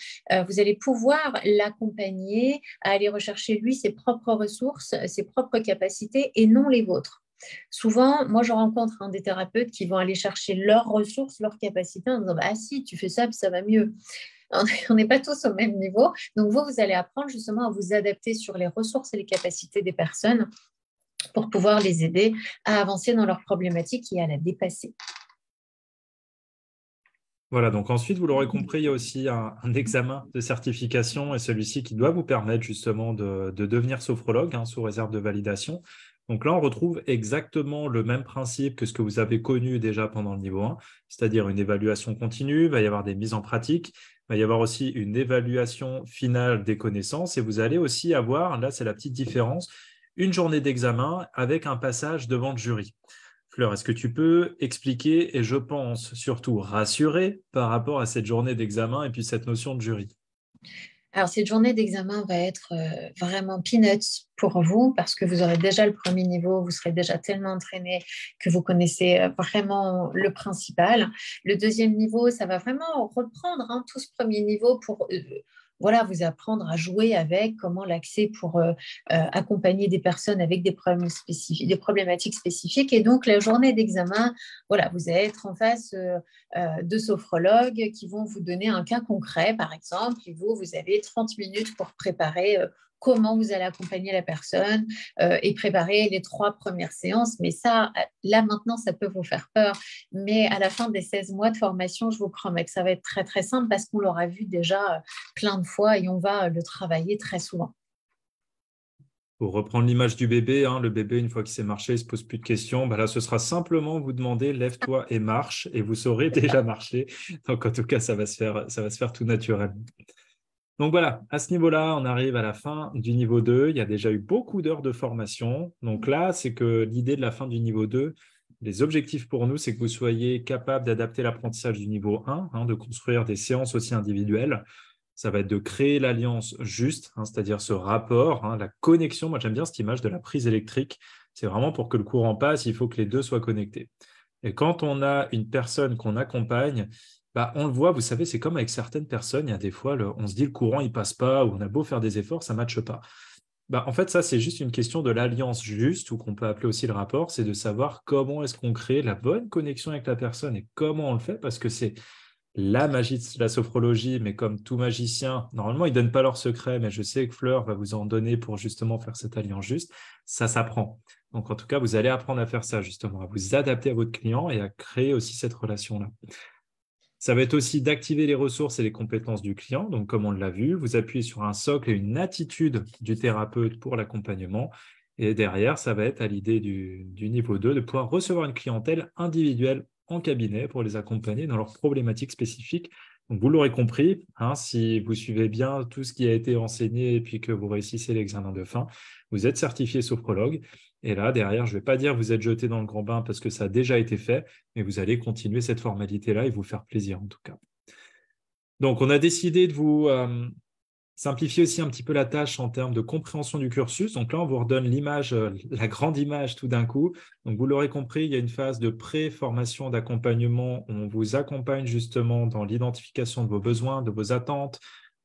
vous allez pouvoir l'accompagner à aller rechercher lui ses propres ressources, ses propres capacités et non les vôtres. Souvent, moi, je rencontre des thérapeutes qui vont aller chercher leurs ressources, leurs capacités en disant ah si, tu fais ça, ça va mieux. On n'est pas tous au même niveau. Donc, vous allez apprendre justement à vous adapter sur les ressources et les capacités des personnes pour pouvoir les aider à avancer dans leurs problématiques et à la dépasser. Voilà, donc ensuite, vous l'aurez compris, il y a aussi un examen de certification et celui-ci qui doit vous permettre justement de devenir sophrologue sous réserve de validation. Donc là, on retrouve exactement le même principe que ce que vous avez connu déjà pendant le niveau 1, c'est-à-dire une évaluation continue, il va y avoir des mises en pratique, il va y avoir aussi une évaluation finale des connaissances et vous allez aussi avoir, là c'est la petite différence, une journée d'examen avec un passage devant le jury. Fleur, est-ce que tu peux expliquer et je pense surtout rassurer par rapport à cette journée d'examen et puis cette notion de jury? Alors, cette journée d'examen va être vraiment peanuts pour vous parce que vous aurez déjà le premier niveau, vous serez déjà tellement entraîné que vous connaissez vraiment le principal. Le deuxième niveau, ça va vraiment reprendre tout ce premier niveau pour voilà, vous apprendre à jouer avec, comment l'accès pour accompagner des personnes avec des problèmes spécifiques, des problématiques spécifiques. Et donc, la journée d'examen, voilà, vous allez être en face de sophrologues qui vont vous donner un cas concret, par exemple, et vous avez 30 minutes pour préparer comment vous allez accompagner la personne et préparer les 3 premières séances. Mais ça, là maintenant, ça peut vous faire peur. Mais à la fin des 16 mois de formation, je vous promets que ça va être très, très simple parce qu'on l'aura vu déjà plein de fois et on va le travailler très souvent. Pour reprendre l'image du bébé, le bébé, une fois qu'il sait marcher, il ne se pose plus de questions. Bah là, ce sera simplement vous demander lève-toi et marche, et vous saurez déjà marcher. Donc, en tout cas, ça va se faire tout naturellement. Donc voilà, à ce niveau-là, on arrive à la fin du niveau 2. Il y a déjà eu beaucoup d'heures de formation. Donc là, c'est que l'idée de la fin du niveau 2, les objectifs pour nous, c'est que vous soyez capable d'adapter l'apprentissage du niveau 1, de construire des séances aussi individuelles. Ça va être de créer l'alliance juste, c'est-à-dire ce rapport, la connexion. Moi, j'aime bien cette image de la prise électrique. C'est vraiment pour que le courant passe, il faut que les deux soient connectés. Et quand on a une personne qu'on accompagne, on le voit, vous savez, c'est comme avec certaines personnes, il y a des fois, on se dit le courant, il passe pas, ou on a beau faire des efforts, ça ne matche pas. En fait, ça, c'est juste une question de l'alliance juste, ou qu'on peut appeler aussi le rapport, c'est de savoir comment est-ce qu'on crée la bonne connexion avec la personne et comment on le fait, parce que c'est la magie de la sophrologie, mais comme tout magicien, normalement, ils ne donnent pas leur secret, mais je sais que Fleur va vous en donner pour justement faire cette alliance juste, ça s'apprend. Donc, en tout cas, vous allez apprendre à faire ça, justement, à vous adapter à votre client et à créer aussi cette relation-là. Ça va être aussi d'activer les ressources et les compétences du client. Donc, comme on l'a vu, vous appuyez sur un socle et une attitude du thérapeute pour l'accompagnement. Et derrière, ça va être à l'idée du niveau 2 de pouvoir recevoir une clientèle individuelle en cabinet pour les accompagner dans leurs problématiques spécifiques. Donc, vous l'aurez compris, si vous suivez bien tout ce qui a été enseigné et puis que vous réussissez l'examen de fin, vous êtes certifié sophrologue. Et là, derrière, je ne vais pas dire vous êtes jeté dans le grand bain parce que ça a déjà été fait, mais vous allez continuer cette formalité-là et vous faire plaisir en tout cas. Donc, on a décidé de vous simplifier aussi un petit peu la tâche en termes de compréhension du cursus. Donc là, on vous redonne l'image, la grande image tout d'un coup. Donc, vous l'aurez compris, il y a une phase de pré-formation d'accompagnement. On vous accompagne justement dans l'identification de vos besoins, de vos attentes,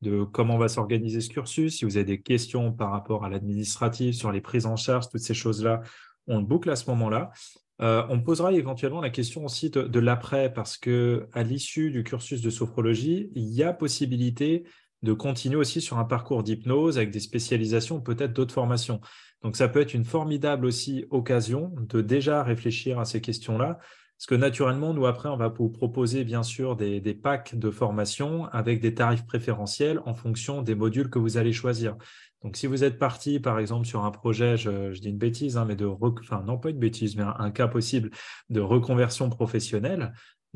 de comment va s'organiser ce cursus. Si vous avez des questions par rapport à l'administratif, sur les prises en charge, toutes ces choses-là, on le boucle à ce moment-là. On posera éventuellement la question aussi de l'après, parce qu'à l'issue du cursus de sophrologie, il y a possibilité de continuer aussi sur un parcours d'hypnose avec des spécialisations, peut-être d'autres formations. Donc, ça peut être une formidable aussi occasion de déjà réfléchir à ces questions-là, parce que naturellement, nous, après, on va vous proposer bien sûr des packs de formation avec des tarifs préférentiels en fonction des modules que vous allez choisir. Donc, si vous êtes parti, par exemple, sur un projet, je dis une bêtise, mais enfin, non pas une bêtise, mais un cas possible de reconversion professionnelle,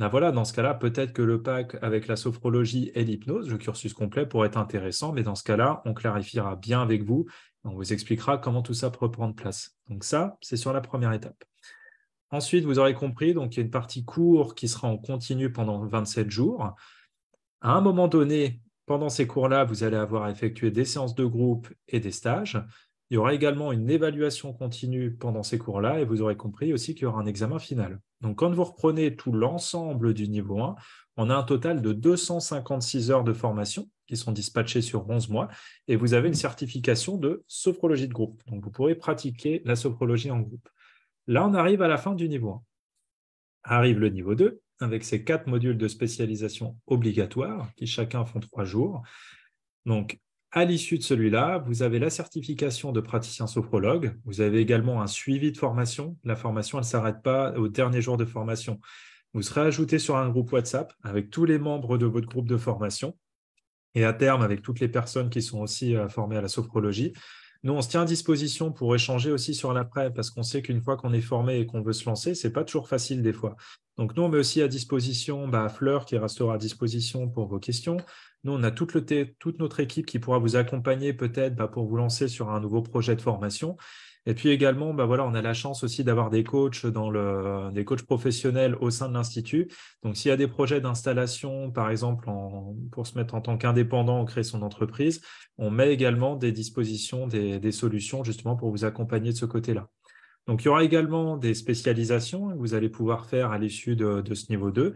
voilà, dans ce cas-là, peut-être que le pack avec la sophrologie et l'hypnose, le cursus complet, pourrait être intéressant, mais dans ce cas-là, on clarifiera bien avec vous, on vous expliquera comment tout ça peut prendre place. Donc ça, c'est sur la première étape. Ensuite, vous aurez compris, donc il y a une partie cours qui sera en continu pendant 27 jours. À un moment donné, pendant ces cours-là, vous allez avoir effectué des séances de groupe et des stages. Il y aura également une évaluation continue pendant ces cours-là et vous aurez compris aussi qu'il y aura un examen final. Donc, quand vous reprenez tout l'ensemble du niveau 1, on a un total de 256 heures de formation qui sont dispatchées sur 11 mois et vous avez une certification de sophrologie de groupe. Donc, vous pourrez pratiquer la sophrologie en groupe. Là, on arrive à la fin du niveau 1. Arrive le niveau 2 avec ces 4 modules de spécialisation obligatoires qui chacun font 3 jours. Donc, à l'issue de celui-là, vous avez la certification de praticien sophrologue. Vous avez également un suivi de formation. La formation, elle ne s'arrête pas au dernier jour de formation. Vous serez ajouté sur un groupe WhatsApp avec tous les membres de votre groupe de formation et à terme avec toutes les personnes qui sont aussi formées à la sophrologie. Nous, on se tient à disposition pour échanger aussi sur l'après, parce qu'on sait qu'une fois qu'on est formé et qu'on veut se lancer, ce n'est pas toujours facile des fois. Donc, nous, on met aussi à disposition Fleur qui restera à disposition pour vos questions. Nous, on a toute notre équipe qui pourra vous accompagner peut-être pour vous lancer sur un nouveau projet de formation. Et puis également, voilà, on a la chance aussi d'avoir des coachs des coachs professionnels au sein de l'Institut. Donc, s'il y a des projets d'installation, par exemple, pour se mettre en tant qu'indépendant ou créer son entreprise, on met également des dispositions, des solutions justement pour vous accompagner de ce côté-là. Donc, il y aura également des spécialisations que vous allez pouvoir faire à l'issue de ce niveau 2.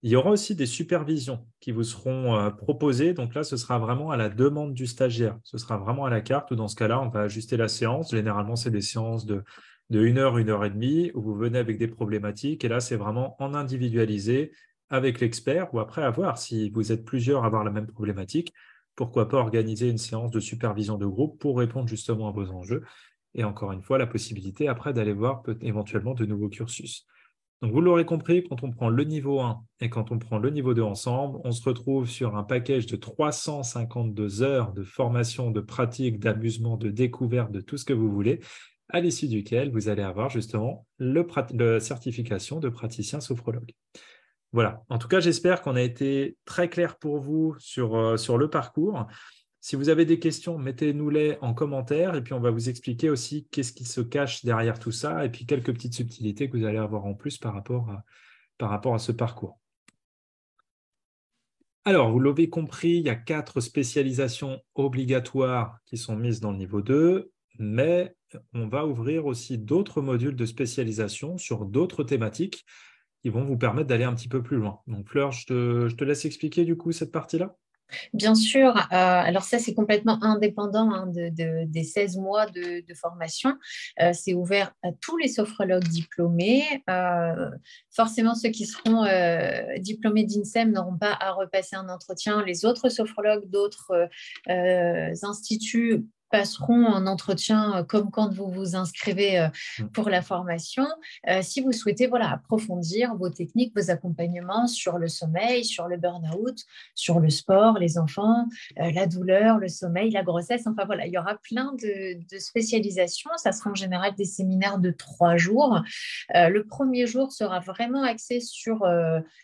Il y aura aussi des supervisions qui vous seront proposées. Donc là, ce sera vraiment à la demande du stagiaire. Ce sera vraiment à la carte où dans ce cas-là, on va ajuster la séance. Généralement, c'est des séances de 1 heure, 1 heure et demie où vous venez avec des problématiques. Et là, c'est vraiment en individualisé avec l'expert ou après avoir, si vous êtes plusieurs à avoir la même problématique, pourquoi pas organiser une séance de supervision de groupe pour répondre justement à vos enjeux. Et encore une fois, la possibilité après d'aller voir éventuellement de nouveaux cursus. Donc, vous l'aurez compris, quand on prend le niveau 1 et quand on prend le niveau 2 ensemble, on se retrouve sur un package de 352 heures de formation, de pratique, d'amusement, de découverte, de tout ce que vous voulez, à l'issue duquel vous allez avoir justement la certification de praticien sophrologue. Voilà. En tout cas, j'espère qu'on a été très clair pour vous sur le parcours. Si vous avez des questions, mettez-nous-les en commentaire et puis on va vous expliquer aussi qu'est-ce qui se cache derrière tout ça et puis quelques petites subtilités que vous allez avoir en plus par rapport à ce parcours. Alors, vous l'avez compris, il y a 4 spécialisations obligatoires qui sont mises dans le niveau 2, mais on va ouvrir aussi d'autres modules de spécialisation sur d'autres thématiques qui vont vous permettre d'aller un petit peu plus loin. Donc, Fleur, je te laisse expliquer du coup cette partie-là. Bien sûr, alors ça c'est complètement indépendant des 16 mois de formation. C'est ouvert à tous les sophrologues diplômés. Forcément, ceux qui seront diplômés d'INSEM n'auront pas à repasser un entretien. Les autres sophrologues d'autres instituts passeront en entretien comme quand vous vous inscrivez pour la formation. Si vous souhaitez approfondir vos techniques, vos accompagnements sur le sommeil, sur le burn-out, sur le sport, les enfants, la douleur, le sommeil, la grossesse. Enfin voilà, il y aura plein de spécialisations. Ça sera en général des séminaires de 3 jours. Le premier jour sera vraiment axé sur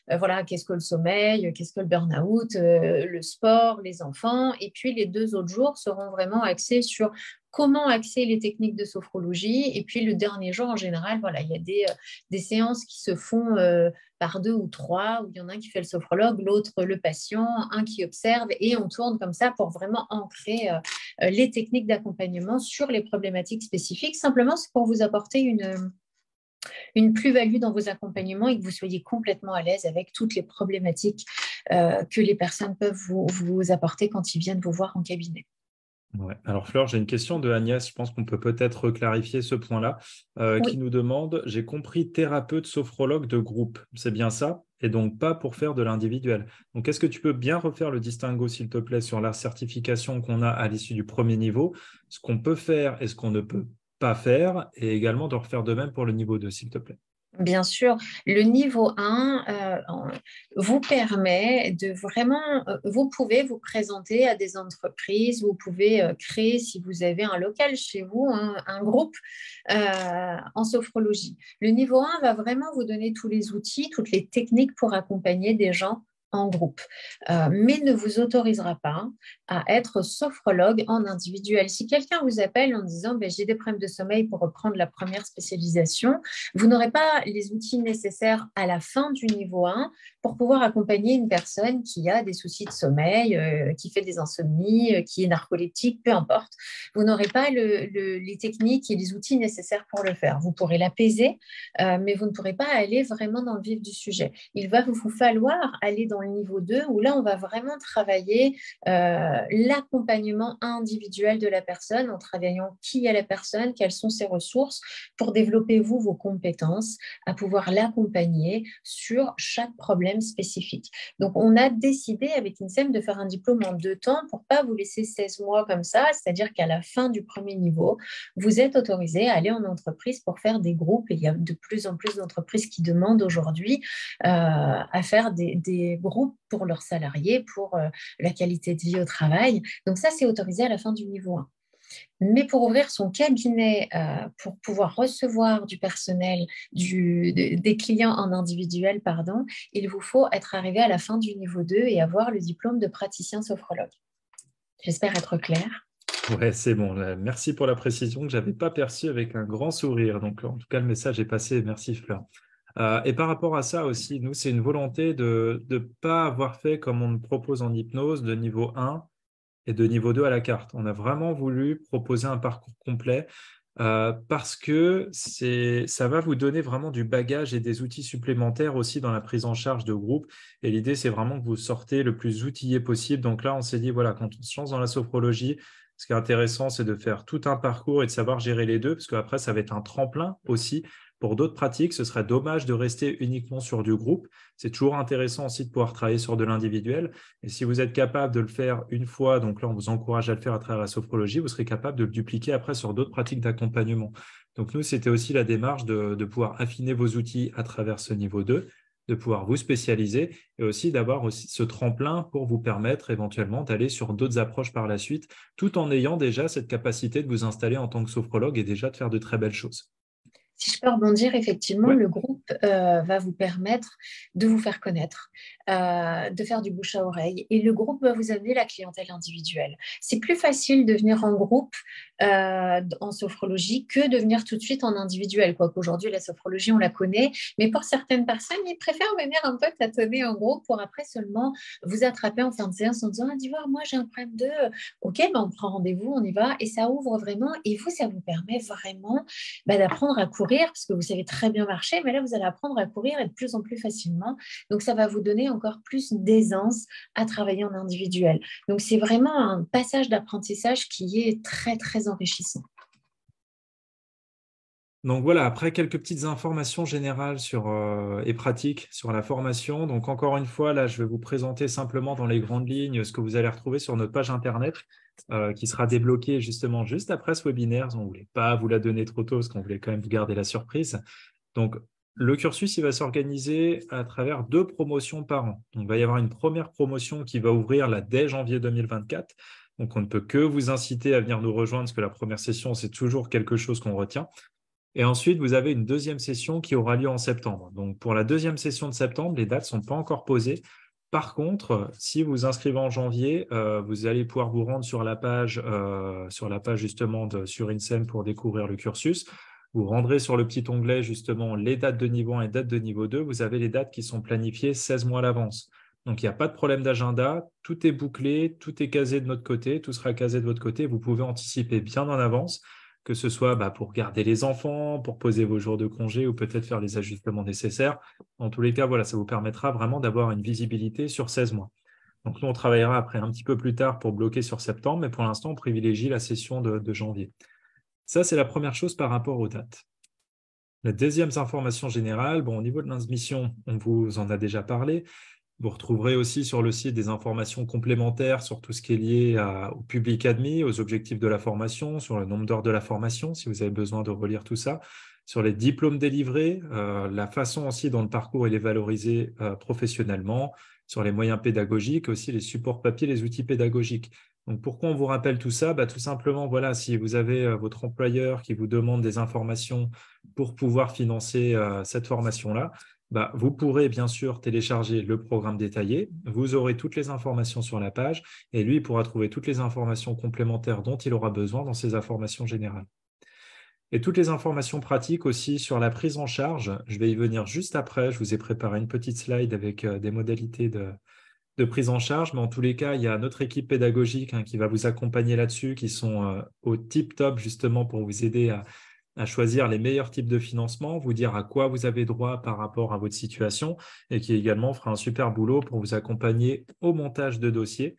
qu'est-ce que le sommeil, qu'est-ce que le burn-out, le sport, les enfants. Et puis les 2 autres jours seront vraiment axés sur comment axer les techniques de sophrologie. Et puis le dernier jour, en général, il y a des séances qui se font par 2 ou 3, où il y en a un qui fait le sophrologue, l'autre le patient, un qui observe, et on tourne comme ça pour vraiment ancrer les techniques d'accompagnement sur les problématiques spécifiques. Simplement, c'est pour vous apporter une plus-value dans vos accompagnements et que vous soyez complètement à l'aise avec toutes les problématiques que les personnes peuvent vous apporter quand ils viennent vous voir en cabinet. Ouais. Alors Fleur, j'ai une question de Agnès, je pense qu'on peut peut-être clarifier ce point-là, qui Oui. nous demande, j'ai compris thérapeute sophrologue de groupe, c'est bien ça? Et donc pas pour faire de l'individuel. Donc est-ce que tu peux bien refaire le distinguo, s'il te plaît, sur la certification qu'on a à l'issue du premier niveau, ce qu'on peut faire et ce qu'on ne peut pas faire, et également de refaire de même pour le niveau 2, s'il te plaît. Bien sûr, le niveau 1 vous permet de vraiment, vous pouvez vous présenter à des entreprises, vous pouvez créer, si vous avez un local chez vous, un groupe en sophrologie. Le niveau 1 va vraiment vous donner tous les outils, toutes les techniques pour accompagner des gens en groupe, mais ne vous autorisera pas à être sophrologue en individuel. Si quelqu'un vous appelle en disant j'ai des problèmes de sommeil pour reprendre la première spécialisation, vous n'aurez pas les outils nécessaires à la fin du niveau 1 pour pouvoir accompagner une personne qui a des soucis de sommeil, qui fait des insomnies, qui est narcoleptique, peu importe. Vous n'aurez pas les techniques et les outils nécessaires pour le faire. Vous pourrez l'apaiser, mais vous ne pourrez pas aller vraiment dans le vif du sujet. Il va vous falloir aller dans le niveau 2, où là, on va vraiment travailler l'accompagnement individuel de la personne en travaillant qui est la personne, quelles sont ses ressources pour développer, vous, vos compétences, à pouvoir l'accompagner sur chaque problème spécifique. Donc, on a décidé avec INSEM de faire un diplôme en 2 temps pour ne pas vous laisser 16 mois comme ça, c'est-à-dire qu'à la fin du premier niveau, vous êtes autorisé à aller en entreprise pour faire des groupes, et il y a de plus en plus d'entreprises qui demandent aujourd'hui à faire des groupes pour leurs salariés, pour la qualité de vie au travail. Donc ça, c'est autorisé à la fin du niveau 1. Mais pour ouvrir son cabinet, pour pouvoir recevoir du personnel, des clients en individuel, pardon, il vous faut être arrivé à la fin du niveau 2 et avoir le diplôme de praticien sophrologue. J'espère être claire. Ouais, c'est bon. Merci pour la précision que je n'avais pas perçue avec un grand sourire. Donc, en tout cas, le message est passé. Merci, Fleur. Et par rapport à ça aussi, nous, c'est une volonté de ne pas avoir fait comme on nous propose en hypnose de niveau 1 et de niveau 2 à la carte. On a vraiment voulu proposer un parcours complet parce que ça va vous donner vraiment du bagage et des outils supplémentaires aussi dans la prise en charge de groupe. Et l'idée, c'est vraiment que vous sortez le plus outillé possible. Donc là, on s'est dit, voilà, quand on se lance dans la sophrologie, ce qui est intéressant, c'est de faire tout un parcours et de savoir gérer les deux, parce qu'après, ça va être un tremplin aussi pour d'autres pratiques. Ce serait dommage de rester uniquement sur du groupe. C'est toujours intéressant aussi de pouvoir travailler sur de l'individuel. Et si vous êtes capable de le faire une fois, donc là, on vous encourage à le faire à travers la sophrologie, vous serez capable de le dupliquer après sur d'autres pratiques d'accompagnement. Donc nous, c'était aussi la démarche de pouvoir affiner vos outils à travers ce niveau 2, de pouvoir vous spécialiser et aussi d'avoir aussi ce tremplin pour vous permettre éventuellement d'aller sur d'autres approches par la suite, tout en ayant déjà cette capacité de vous installer en tant que sophrologue et déjà de faire de très belles choses. Si je peux rebondir, effectivement, Ouais. le groupe va vous permettre de vous faire connaître, de faire du bouche à oreille. Et le groupe va vous amener la clientèle individuelle. C'est plus facile de venir en groupe en sophrologie que de venir tout de suite en individuel. Quoique aujourd'hui, la sophrologie, on la connaît. Mais pour certaines personnes, ils préfèrent venir un peu tâtonner en groupe pour après seulement vous attraper en fin de séance en disant « Ah, dis-moi, moi, j'ai un problème de… » Ok, ben, on prend rendez-vous, on y va. Et ça ouvre vraiment. Et vous, ça vous permet vraiment d'apprendre à courir parce que vous savez très bien marcher, mais là, vous allez apprendre à courir et de plus en plus facilement. Donc, ça va vous donner encore plus d'aisance à travailler en individuel. Donc, c'est vraiment un passage d'apprentissage qui est très, très enrichissant. Donc voilà, après quelques petites informations générales et pratiques sur la formation. Donc encore une fois, là, je vais vous présenter simplement dans les grandes lignes ce que vous allez retrouver sur notre page Internet qui sera débloquée justement juste après ce webinaire. On ne voulait pas vous la donner trop tôt parce qu'on voulait quand même vous garder la surprise. Donc le cursus, il va s'organiser à travers 2 promotions par an. Donc, il va y avoir une première promotion qui va ouvrir là, dès janvier 2024. Donc on ne peut que vous inciter à venir nous rejoindre parce que la première session, c'est toujours quelque chose qu'on retient. Et ensuite, vous avez une deuxième session qui aura lieu en septembre. Donc, pour la deuxième session de septembre, les dates ne sont pas encore posées. Par contre, si vous inscrivez en janvier, vous allez pouvoir vous rendre sur la page justement sur INSEM pour découvrir le cursus. Vous rendrez sur le petit onglet justement les dates de niveau 1 et dates de niveau 2. Vous avez les dates qui sont planifiées 16 mois à l'avance. Donc, il n'y a pas de problème d'agenda. Tout est bouclé, tout est casé de notre côté, tout sera casé de votre côté. Vous pouvez anticiper bien en avance, que ce soit pour garder les enfants, pour poser vos jours de congé ou peut-être faire les ajustements nécessaires. En tous les cas, voilà, ça vous permettra vraiment d'avoir une visibilité sur 16 mois. Donc nous, on travaillera après un petit peu plus tard pour bloquer sur septembre, mais pour l'instant, on privilégie la session de janvier. Ça, c'est la première chose par rapport aux dates. La deuxième information générale, au niveau de l'admission, on vous en a déjà parlé. Vous retrouverez aussi sur le site des informations complémentaires sur tout ce qui est lié au public admis, aux objectifs de la formation, sur le nombre d'heures de la formation, si vous avez besoin de relire tout ça, sur les diplômes délivrés, la façon aussi dont le parcours il est valorisé professionnellement, sur les moyens pédagogiques, aussi les supports papier, les outils pédagogiques. Donc, pourquoi on vous rappelle tout ça? Tout simplement, voilà, si vous avez votre employeur qui vous demande des informations pour pouvoir financer cette formation-là, vous pourrez bien sûr télécharger le programme détaillé. Vous aurez toutes les informations sur la page et lui pourra trouver toutes les informations complémentaires dont il aura besoin dans ses informations générales. Et toutes les informations pratiques aussi sur la prise en charge. Je vais y venir juste après. Je vous ai préparé une petite slide avec des modalités de prise en charge, mais en tous les cas, il y a notre équipe pédagogique qui va vous accompagner là-dessus, qui sont au tip top justement pour vous aider à choisir les meilleurs types de financement, vous dire à quoi vous avez droit par rapport à votre situation et qui également fera un super boulot pour vous accompagner au montage de dossiers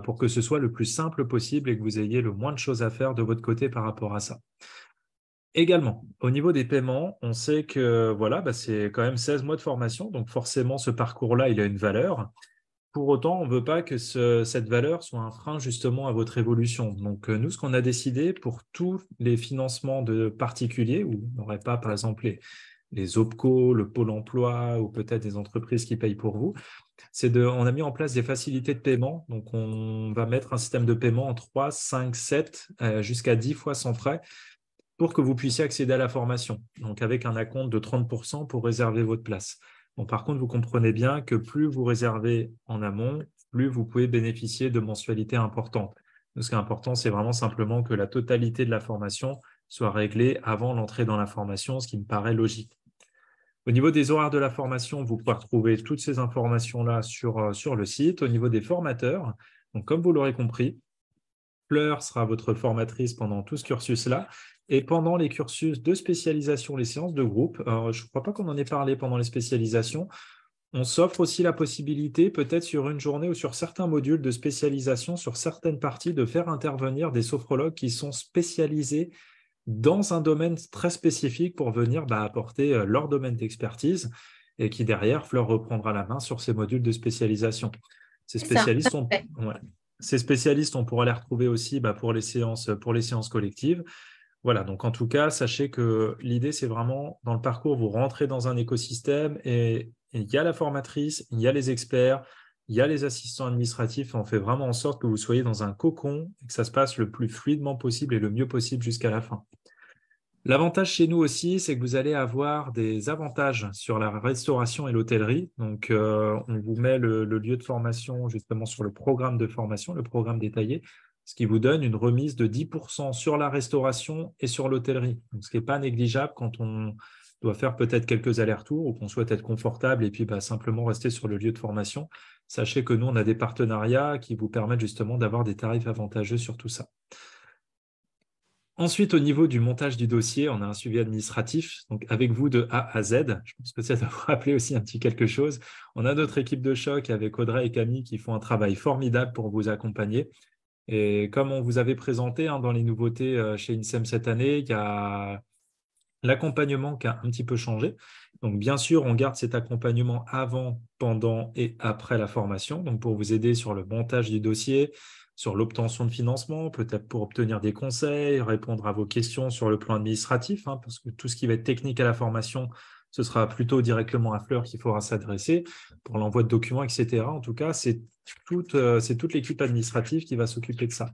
pour que ce soit le plus simple possible et que vous ayez le moins de choses à faire de votre côté par rapport à ça. Également, au niveau des paiements, on sait que voilà, c'est quand même 16 mois de formation, donc forcément ce parcours-là, il a une valeur. Pour autant, on ne veut pas que cette valeur soit un frein justement à votre évolution. Donc, nous, ce qu'on a décidé pour tous les financements de particuliers, où on n'aurait pas, par exemple, les OPCO, le Pôle emploi ou peut-être des entreprises qui payent pour vous, on a mis en place des facilités de paiement. Donc, on va mettre un système de paiement en 3, 5, 7, jusqu'à 10 fois sans frais pour que vous puissiez accéder à la formation. Donc, avec un acompte de 30% pour réserver votre place. Bon, par contre, vous comprenez bien que plus vous réservez en amont, plus vous pouvez bénéficier de mensualités importantes. Donc, ce qui est important, c'est vraiment simplement que la totalité de la formation soit réglée avant l'entrée dans la formation, ce qui me paraît logique. Au niveau des horaires de la formation, vous pouvez retrouver toutes ces informations-là sur le site. Au niveau des formateurs, donc comme vous l'aurez compris, Fleur sera votre formatrice pendant tout ce cursus-là. Et pendant les cursus de spécialisation, les séances de groupe, je ne crois pas qu'on en ait parlé pendant les spécialisations, on s'offre aussi la possibilité, peut-être sur une journée ou sur certains modules de spécialisation, sur certaines parties, de faire intervenir des sophrologues qui sont spécialisés dans un domaine très spécifique pour venir apporter leur domaine d'expertise et qui derrière, Fleur reprendra la main sur ces modules de spécialisation. Ces C'est ça. spécialistes, ces spécialistes, on pourra les retrouver aussi pour les séances collectives. Voilà, donc en tout cas, sachez que l'idée, c'est vraiment, dans le parcours, vous rentrez dans un écosystème et il y a la formatrice, il y a les experts, il y a les assistants administratifs. On fait vraiment en sorte que vous soyez dans un cocon et que ça se passe le plus fluidement possible et le mieux possible jusqu'à la fin. L'avantage chez nous aussi, c'est que vous allez avoir des avantages sur la restauration et l'hôtellerie. Donc, on vous met le lieu de formation justement sur le programme de formation, le programme détaillé, ce qui vous donne une remise de 10% sur la restauration et sur l'hôtellerie. Donc, ce qui n'est pas négligeable quand on doit faire peut-être quelques allers-retours ou qu'on souhaite être confortable et puis simplement rester sur le lieu de formation. Sachez que nous, on a des partenariats qui vous permettent justement d'avoir des tarifs avantageux sur tout ça. Ensuite, au niveau du montage du dossier, on a un suivi administratif, donc avec vous de A à Z. Je pense que ça doit vous rappeler aussi un petit quelque chose. On a notre équipe de choc avec Audrey et Camille qui font un travail formidable pour vous accompagner. Et comme on vous avait présenté dans les nouveautés chez INSEM cette année, il y a l'accompagnement qui a un petit peu changé. Donc, bien sûr, on garde cet accompagnement avant, pendant et après la formation, donc pour vous aider sur le montage du dossier, sur l'obtention de financement, peut-être pour obtenir des conseils, répondre à vos questions sur le plan administratif, parce que tout ce qui va être technique à la formation, ce sera plutôt directement à Fleur qu'il faudra s'adresser pour l'envoi de documents, etc. En tout cas, c'est toute l'équipe administrative qui va s'occuper de ça.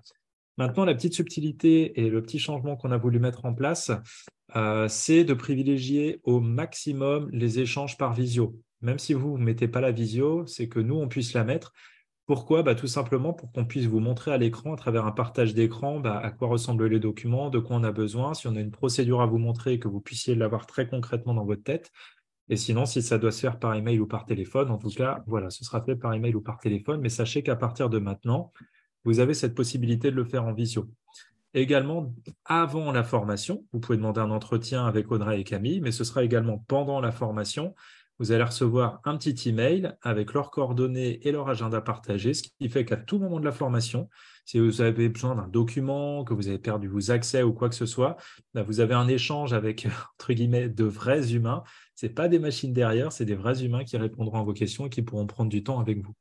Maintenant, la petite subtilité et le petit changement qu'on a voulu mettre en place, c'est de privilégier au maximum les échanges par visio. Même si vous ne mettez pas la visio, c'est que nous, on puisse la mettre. Pourquoi? Tout simplement pour qu'on puisse vous montrer à l'écran, à travers un partage d'écran, à quoi ressemblent les documents, de quoi on a besoin, si on a une procédure à vous montrer, que vous puissiez l'avoir très concrètement dans votre tête. Et sinon, si ça doit se faire par email ou par téléphone, en tout cas, voilà, ce sera fait par email ou par téléphone. Mais sachez qu'à partir de maintenant, vous avez cette possibilité de le faire en visio. Également, avant la formation, vous pouvez demander un entretien avec Audrey et Camille, mais ce sera également pendant la formation. Vous allez recevoir un petit email avec leurs coordonnées et leur agenda partagé, ce qui fait qu'à tout moment de la formation, si vous avez besoin d'un document, que vous avez perdu vos accès ou quoi que ce soit, vous avez un échange avec, entre guillemets, de vrais humains. Ce n'est pas des machines derrière, c'est des vrais humains qui répondront à vos questions et qui pourront prendre du temps avec vous.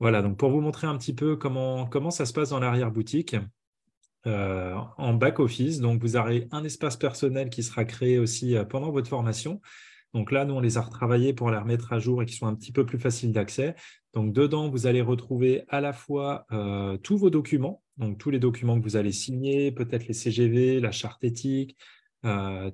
Voilà, donc pour vous montrer un petit peu comment ça se passe dans l'arrière-boutique, en back-office, donc vous aurez un espace personnel qui sera créé aussi pendant votre formation. Donc là, nous, on les a retravaillés pour les remettre à jour et qui soient un petit peu plus faciles d'accès. Donc dedans, vous allez retrouver à la fois tous vos documents, donc tous les documents que vous allez signer, peut-être les CGV, la charte éthique,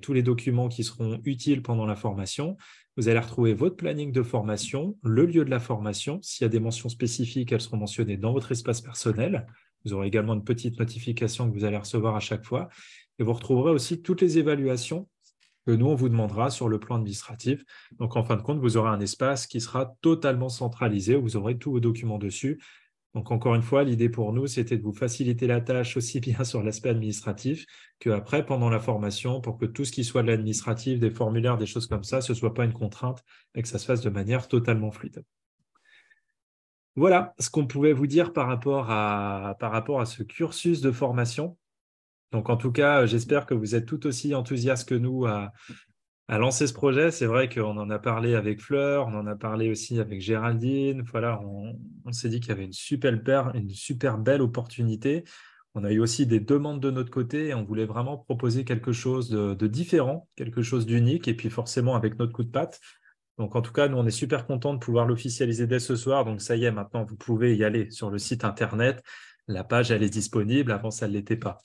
tous les documents qui seront utiles pendant la formation. Vous allez retrouver votre planning de formation, le lieu de la formation. S'il y a des mentions spécifiques, elles seront mentionnées dans votre espace personnel. Vous aurez également une petite notification que vous allez recevoir à chaque fois. Et vous retrouverez aussi toutes les évaluations que nous, on vous demandera sur le plan administratif. Donc, en fin de compte, vous aurez un espace qui sera totalement centralisé, où vous aurez tous vos documents dessus. Donc, encore une fois, l'idée pour nous, c'était de vous faciliter la tâche aussi bien sur l'aspect administratif qu'après, pendant la formation, pour que tout ce qui soit de l'administratif, des formulaires, des choses comme ça, ce ne soit pas une contrainte et que ça se fasse de manière totalement fluide. Voilà ce qu'on pouvait vous dire par rapport à ce cursus de formation. Donc, en tout cas, j'espère que vous êtes tout aussi enthousiastes que nous à lancer ce projet. C'est vrai qu'on en a parlé avec Fleur, on en a parlé aussi avec Géraldine. Voilà, on s'est dit qu'il y avait une super belle opportunité. On a eu aussi des demandes de notre côté et on voulait vraiment proposer quelque chose de différent, quelque chose d'unique et puis forcément avec notre coup de patte. Donc, en tout cas, nous, on est super contents de pouvoir l'officialiser dès ce soir. Donc, ça y est, maintenant, vous pouvez y aller sur le site Internet. La page, elle est disponible. Avant, ça ne l'était pas.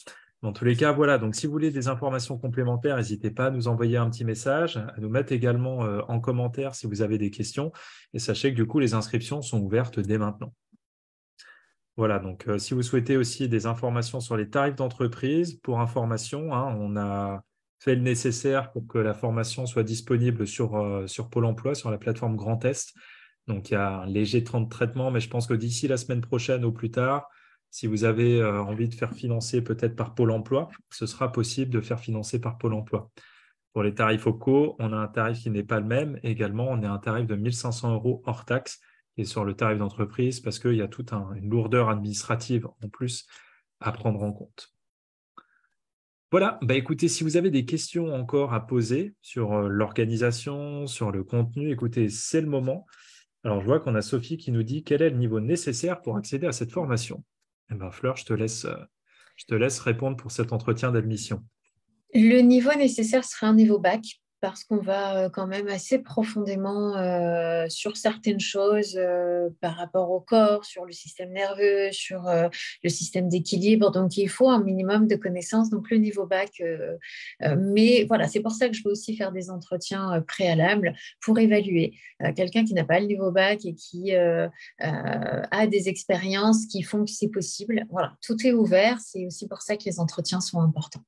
Dans tous les cas, voilà. Donc, si vous voulez des informations complémentaires, n'hésitez pas à nous envoyer un petit message, à nous mettre également en commentaire si vous avez des questions. Et sachez que du coup, les inscriptions sont ouvertes dès maintenant. Voilà. Donc, si vous souhaitez aussi des informations sur les tarifs d'entreprise, pour information, hein, on a fait le nécessaire pour que la formation soit disponible sur Pôle emploi, sur la plateforme Grand Est. Donc, il y a un léger temps de traitement, mais je pense que d'ici la semaine prochaine au plus tard, si vous avez envie de faire financer peut-être par Pôle emploi, ce sera possible de faire financer par Pôle emploi. Pour les tarifs locaux, on a un tarif qui n'est pas le même. Également, on a un tarif de 1 500 € hors taxe et sur le tarif d'entreprise parce qu'il y a toute une lourdeur administrative en plus à prendre en compte. Voilà, bah écoutez, si vous avez des questions encore à poser sur l'organisation, sur le contenu, écoutez, c'est le moment. Alors, je vois qu'on a Sophie qui nous dit quel est le niveau nécessaire pour accéder à cette formation. Eh bien, Fleur, je te laisse répondre pour cet entretien d'admission. Le niveau nécessaire sera un niveau bac parce qu'on va quand même assez profondément sur certaines choses par rapport au corps, sur le système nerveux, sur le système d'équilibre. Donc, il faut un minimum de connaissances. Donc, le niveau bac. Mais voilà, c'est pour ça que je veux aussi faire des entretiens préalables pour évaluer. Quelqu'un qui n'a pas le niveau bac et qui a des expériences qui font que c'est possible. Voilà, tout est ouvert. C'est aussi pour ça que les entretiens sont importants.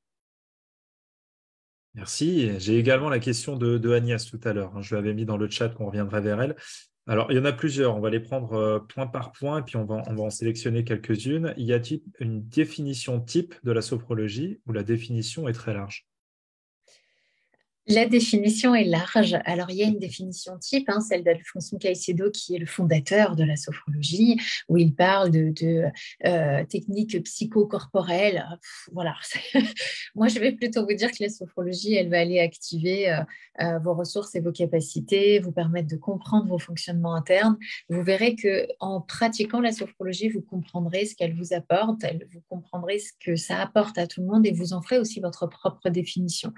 Merci. J'ai également la question de Agnès tout à l'heure, hein. Je lui avais mis dans le chat qu'on reviendrait vers elle. Alors, il y en a plusieurs. On va les prendre point par point et puis on va en sélectionner quelques-unes. Y a-t-il une définition type de la sophrologie où la définition est très large? La définition est large. Alors, il y a une définition type, hein, celle d'Alfonso Caicedo, qui est le fondateur de la sophrologie, où il parle de techniques psychocorporelles. Voilà. Moi, je vais plutôt vous dire que la sophrologie, elle va aller activer vos ressources et vos capacités, vous permettre de comprendre vos fonctionnements internes. Vous verrez que en pratiquant la sophrologie, vous comprendrez ce qu'elle vous apporte, vous comprendrez ce que ça apporte à tout le monde et vous en ferez aussi votre propre définition.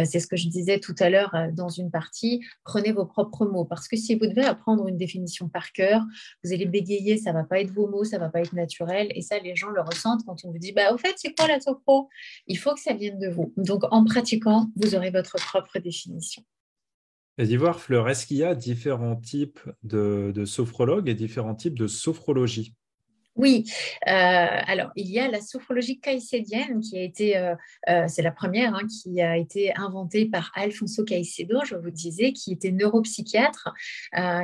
C'est ce que je disais tout à l'heure dans une partie, prenez vos propres mots, parce que si vous devez apprendre une définition par cœur, vous allez bégayer, ça ne va pas être vos mots, ça ne va pas être naturel, et ça, les gens le ressentent quand on vous dit, bah, au fait, c'est quoi la sophro? Il faut que ça vienne de vous. Donc, en pratiquant, vous aurez votre propre définition. Et d'Ivoire, Fleur, est-ce qu'il y a différents types de sophrologues et différents types de sophrologie? Oui, alors il y a la sophrologie caïcédienne qui a été, c'est la première hein, qui a été inventée par Alfonso Caicedo, je vous disais, qui était neuropsychiatre,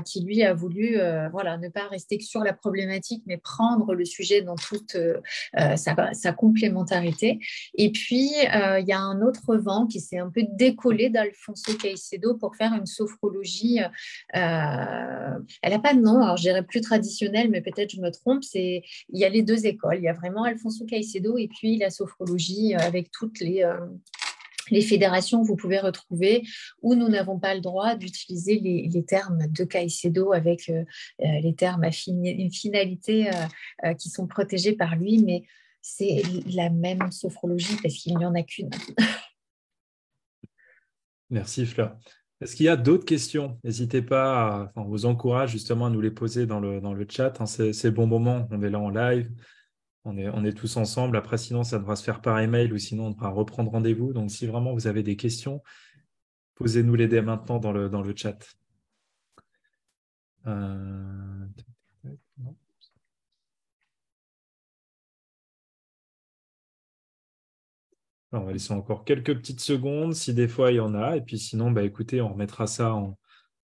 qui lui a voulu voilà, ne pas rester que sur la problématique, mais prendre le sujet dans toute sa complémentarité. Et puis, il y a un autre vent qui s'est un peu décollé d'Alfonso Caicedo pour faire une sophrologie. Elle n'a pas de nom, alors je dirais plus traditionnelle, mais peut-être je me trompe, il y a les deux écoles. Il y a vraiment Alfonso Caicedo et puis la sophrologie avec toutes les fédérations que vous pouvez retrouver où nous n'avons pas le droit d'utiliser les termes de Caicedo avec les termes à finalité qui sont protégés par lui, mais c'est la même sophrologie parce qu'il n'y en a qu'une. Merci, Fleur. Est-ce qu'il y a d'autres questions? N'hésitez pas, on vous encourage justement à nous les poser dans le chat, hein. C'est le bon moment, on est là en live, on est tous ensemble. Après, sinon, ça devra se faire par email ou sinon, on devra reprendre rendez-vous. Donc, si vraiment vous avez des questions, posez-nous-les dès maintenant dans le chat. Euh, non. On va laisser encore quelques petites secondes si des fois il y en a. Et puis sinon, bah, écoutez, on remettra ça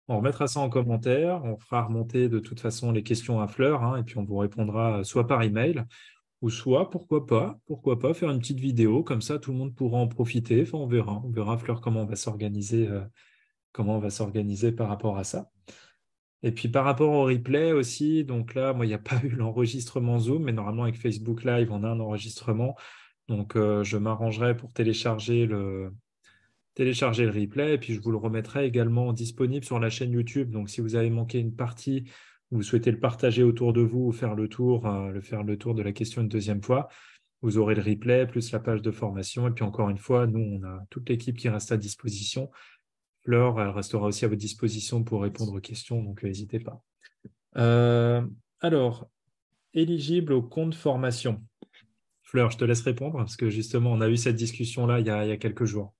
On remettra ça en commentaire. On fera remonter de toute façon les questions à Fleur, hein, et puis on vous répondra soit par email ou soit, pourquoi pas faire une petite vidéo. Comme ça, tout le monde pourra en profiter. Enfin, on verra. On verra, Fleur, comment on va s'organiser par rapport à ça. Et puis par rapport au replay aussi, donc là, moi, il n'y a pas eu l'enregistrement Zoom, mais normalement avec Facebook Live, on a un enregistrement. Donc je m'arrangerai pour télécharger le replay et puis je vous le remettrai également disponible sur la chaîne YouTube. Donc si vous avez manqué une partie, vous souhaitez le partager autour de vous ou faire le tour de la question une deuxième fois, vous aurez le replay plus la page de formation. Et puis encore une fois, nous, on a toute l'équipe qui reste à disposition. Fleur, elle restera aussi à votre disposition pour répondre aux questions, donc n'hésitez pas. Euh, alors, éligible au compte formation. Fleur, je te laisse répondre parce que justement, on a eu cette discussion-là il y a quelques jours.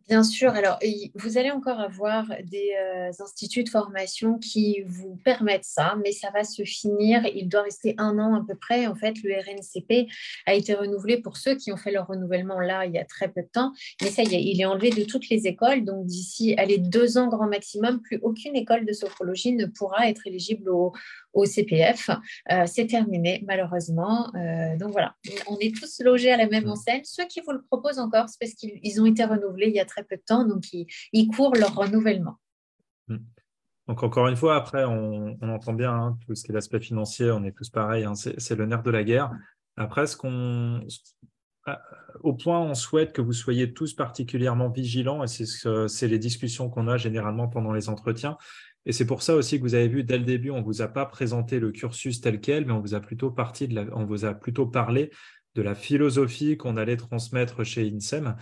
Bien sûr, alors vous allez encore avoir des instituts de formation qui vous permettent ça, mais ça va se finir. Il doit rester 1 an à peu près. En fait, le RNCP a été renouvelé pour ceux qui ont fait leur renouvellement là il y a très peu de temps, mais ça y est, il est enlevé de toutes les écoles. Donc d'ici, allez, 2 ans grand maximum, plus aucune école de sophrologie ne pourra être éligible au CPF. C'est terminé malheureusement. Donc voilà, on est tous logés à la même Mm. enseigne. Ceux qui vous le proposent encore, c'est parce qu'ils ont été renouvelés il y a très peu de temps, donc ils courent leur renouvellement. Mm. Donc encore une fois, après, on entend bien hein, tout ce qui est l'aspect financier, on est tous pareils, hein, c'est le nerf de la guerre. Après, à- au point, on souhaite que vous soyez tous particulièrement vigilants, et c'est les discussions qu'on a généralement pendant les entretiens. Et c'est pour ça aussi que vous avez vu dès le début, on ne vous a pas présenté le cursus tel quel, mais on vous a on vous a plutôt parlé de la philosophie qu'on allait transmettre chez INSEM.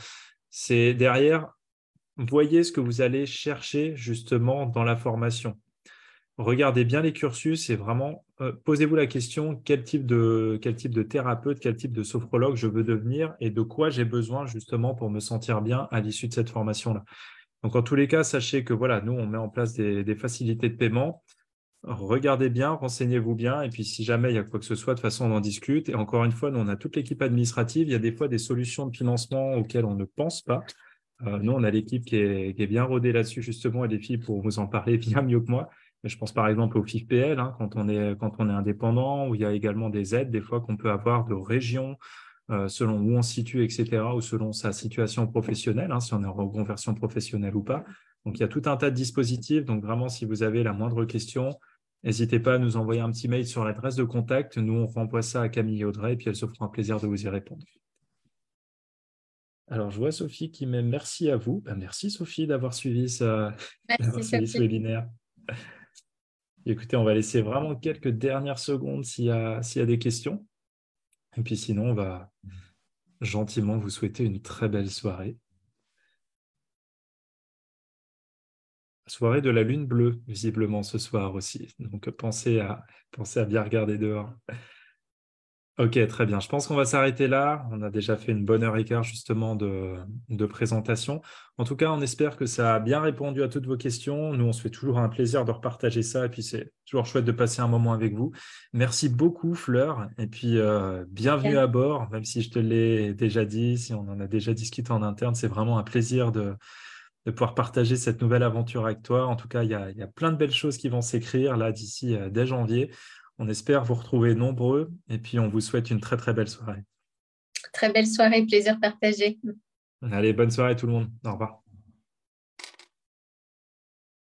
C'est derrière, voyez ce que vous allez chercher justement dans la formation. Regardez bien les cursus et vraiment posez-vous la question quel type de thérapeute, quel type de sophrologue je veux devenir et de quoi j'ai besoin justement pour me sentir bien à l'issue de cette formation-là. Donc en tous les cas, sachez que voilà, nous on met en place des facilités de paiement. Regardez bien, renseignez-vous bien et puis si jamais il y a quoi que ce soit, de toute façon on en discute. Et encore une fois, nous on a toute l'équipe administrative. Il y a des fois des solutions de financement auxquelles on ne pense pas. Nous, on a l'équipe qui est bien rodée là-dessus, justement, et les filles pour vous en parler bien mieux que moi. Mais je pense par exemple au FIFPL, hein, quand on est indépendant, où il y a également des aides, des fois qu'on peut avoir de régions, selon où on se situe, etc., ou selon sa situation professionnelle, hein, si on est en reconversion professionnelle ou pas. Donc, il y a tout un tas de dispositifs. Donc, vraiment, si vous avez la moindre question, n'hésitez pas à nous envoyer un petit mail sur l'adresse de contact. Nous, on renvoie ça à Camille et Audrey, et puis elle se fera un plaisir de vous y répondre. Alors, je vois Sophie qui met merci à vous. Ben, merci Sophie d'avoir Merci suivi ce Sophie. webinaire. Écoutez, on va laisser vraiment quelques dernières secondes s'il y a des questions. Et puis sinon, on va gentiment vous souhaiter une très belle soirée. Soirée de la lune bleue, visiblement ce soir aussi. Donc pensez à bien regarder dehors. Ok, très bien. Je pense qu'on va s'arrêter là. On a déjà fait une bonne heure et quart justement de présentation. En tout cas, on espère que ça a bien répondu à toutes vos questions. Nous, on se fait toujours un plaisir de repartager ça. Et puis, c'est toujours chouette de passer un moment avec vous. Merci beaucoup, Fleur. Et puis, bienvenue à bord, même si je te l'ai déjà dit, si on en a déjà discuté en interne. C'est vraiment un plaisir de pouvoir partager cette nouvelle aventure avec toi. En tout cas, il y a plein de belles choses qui vont s'écrire là d'ici dès janvier. On espère vous retrouver nombreux et puis on vous souhaite une très très belle soirée. Très belle soirée, plaisir partagé. Allez, bonne soirée tout le monde. Au revoir.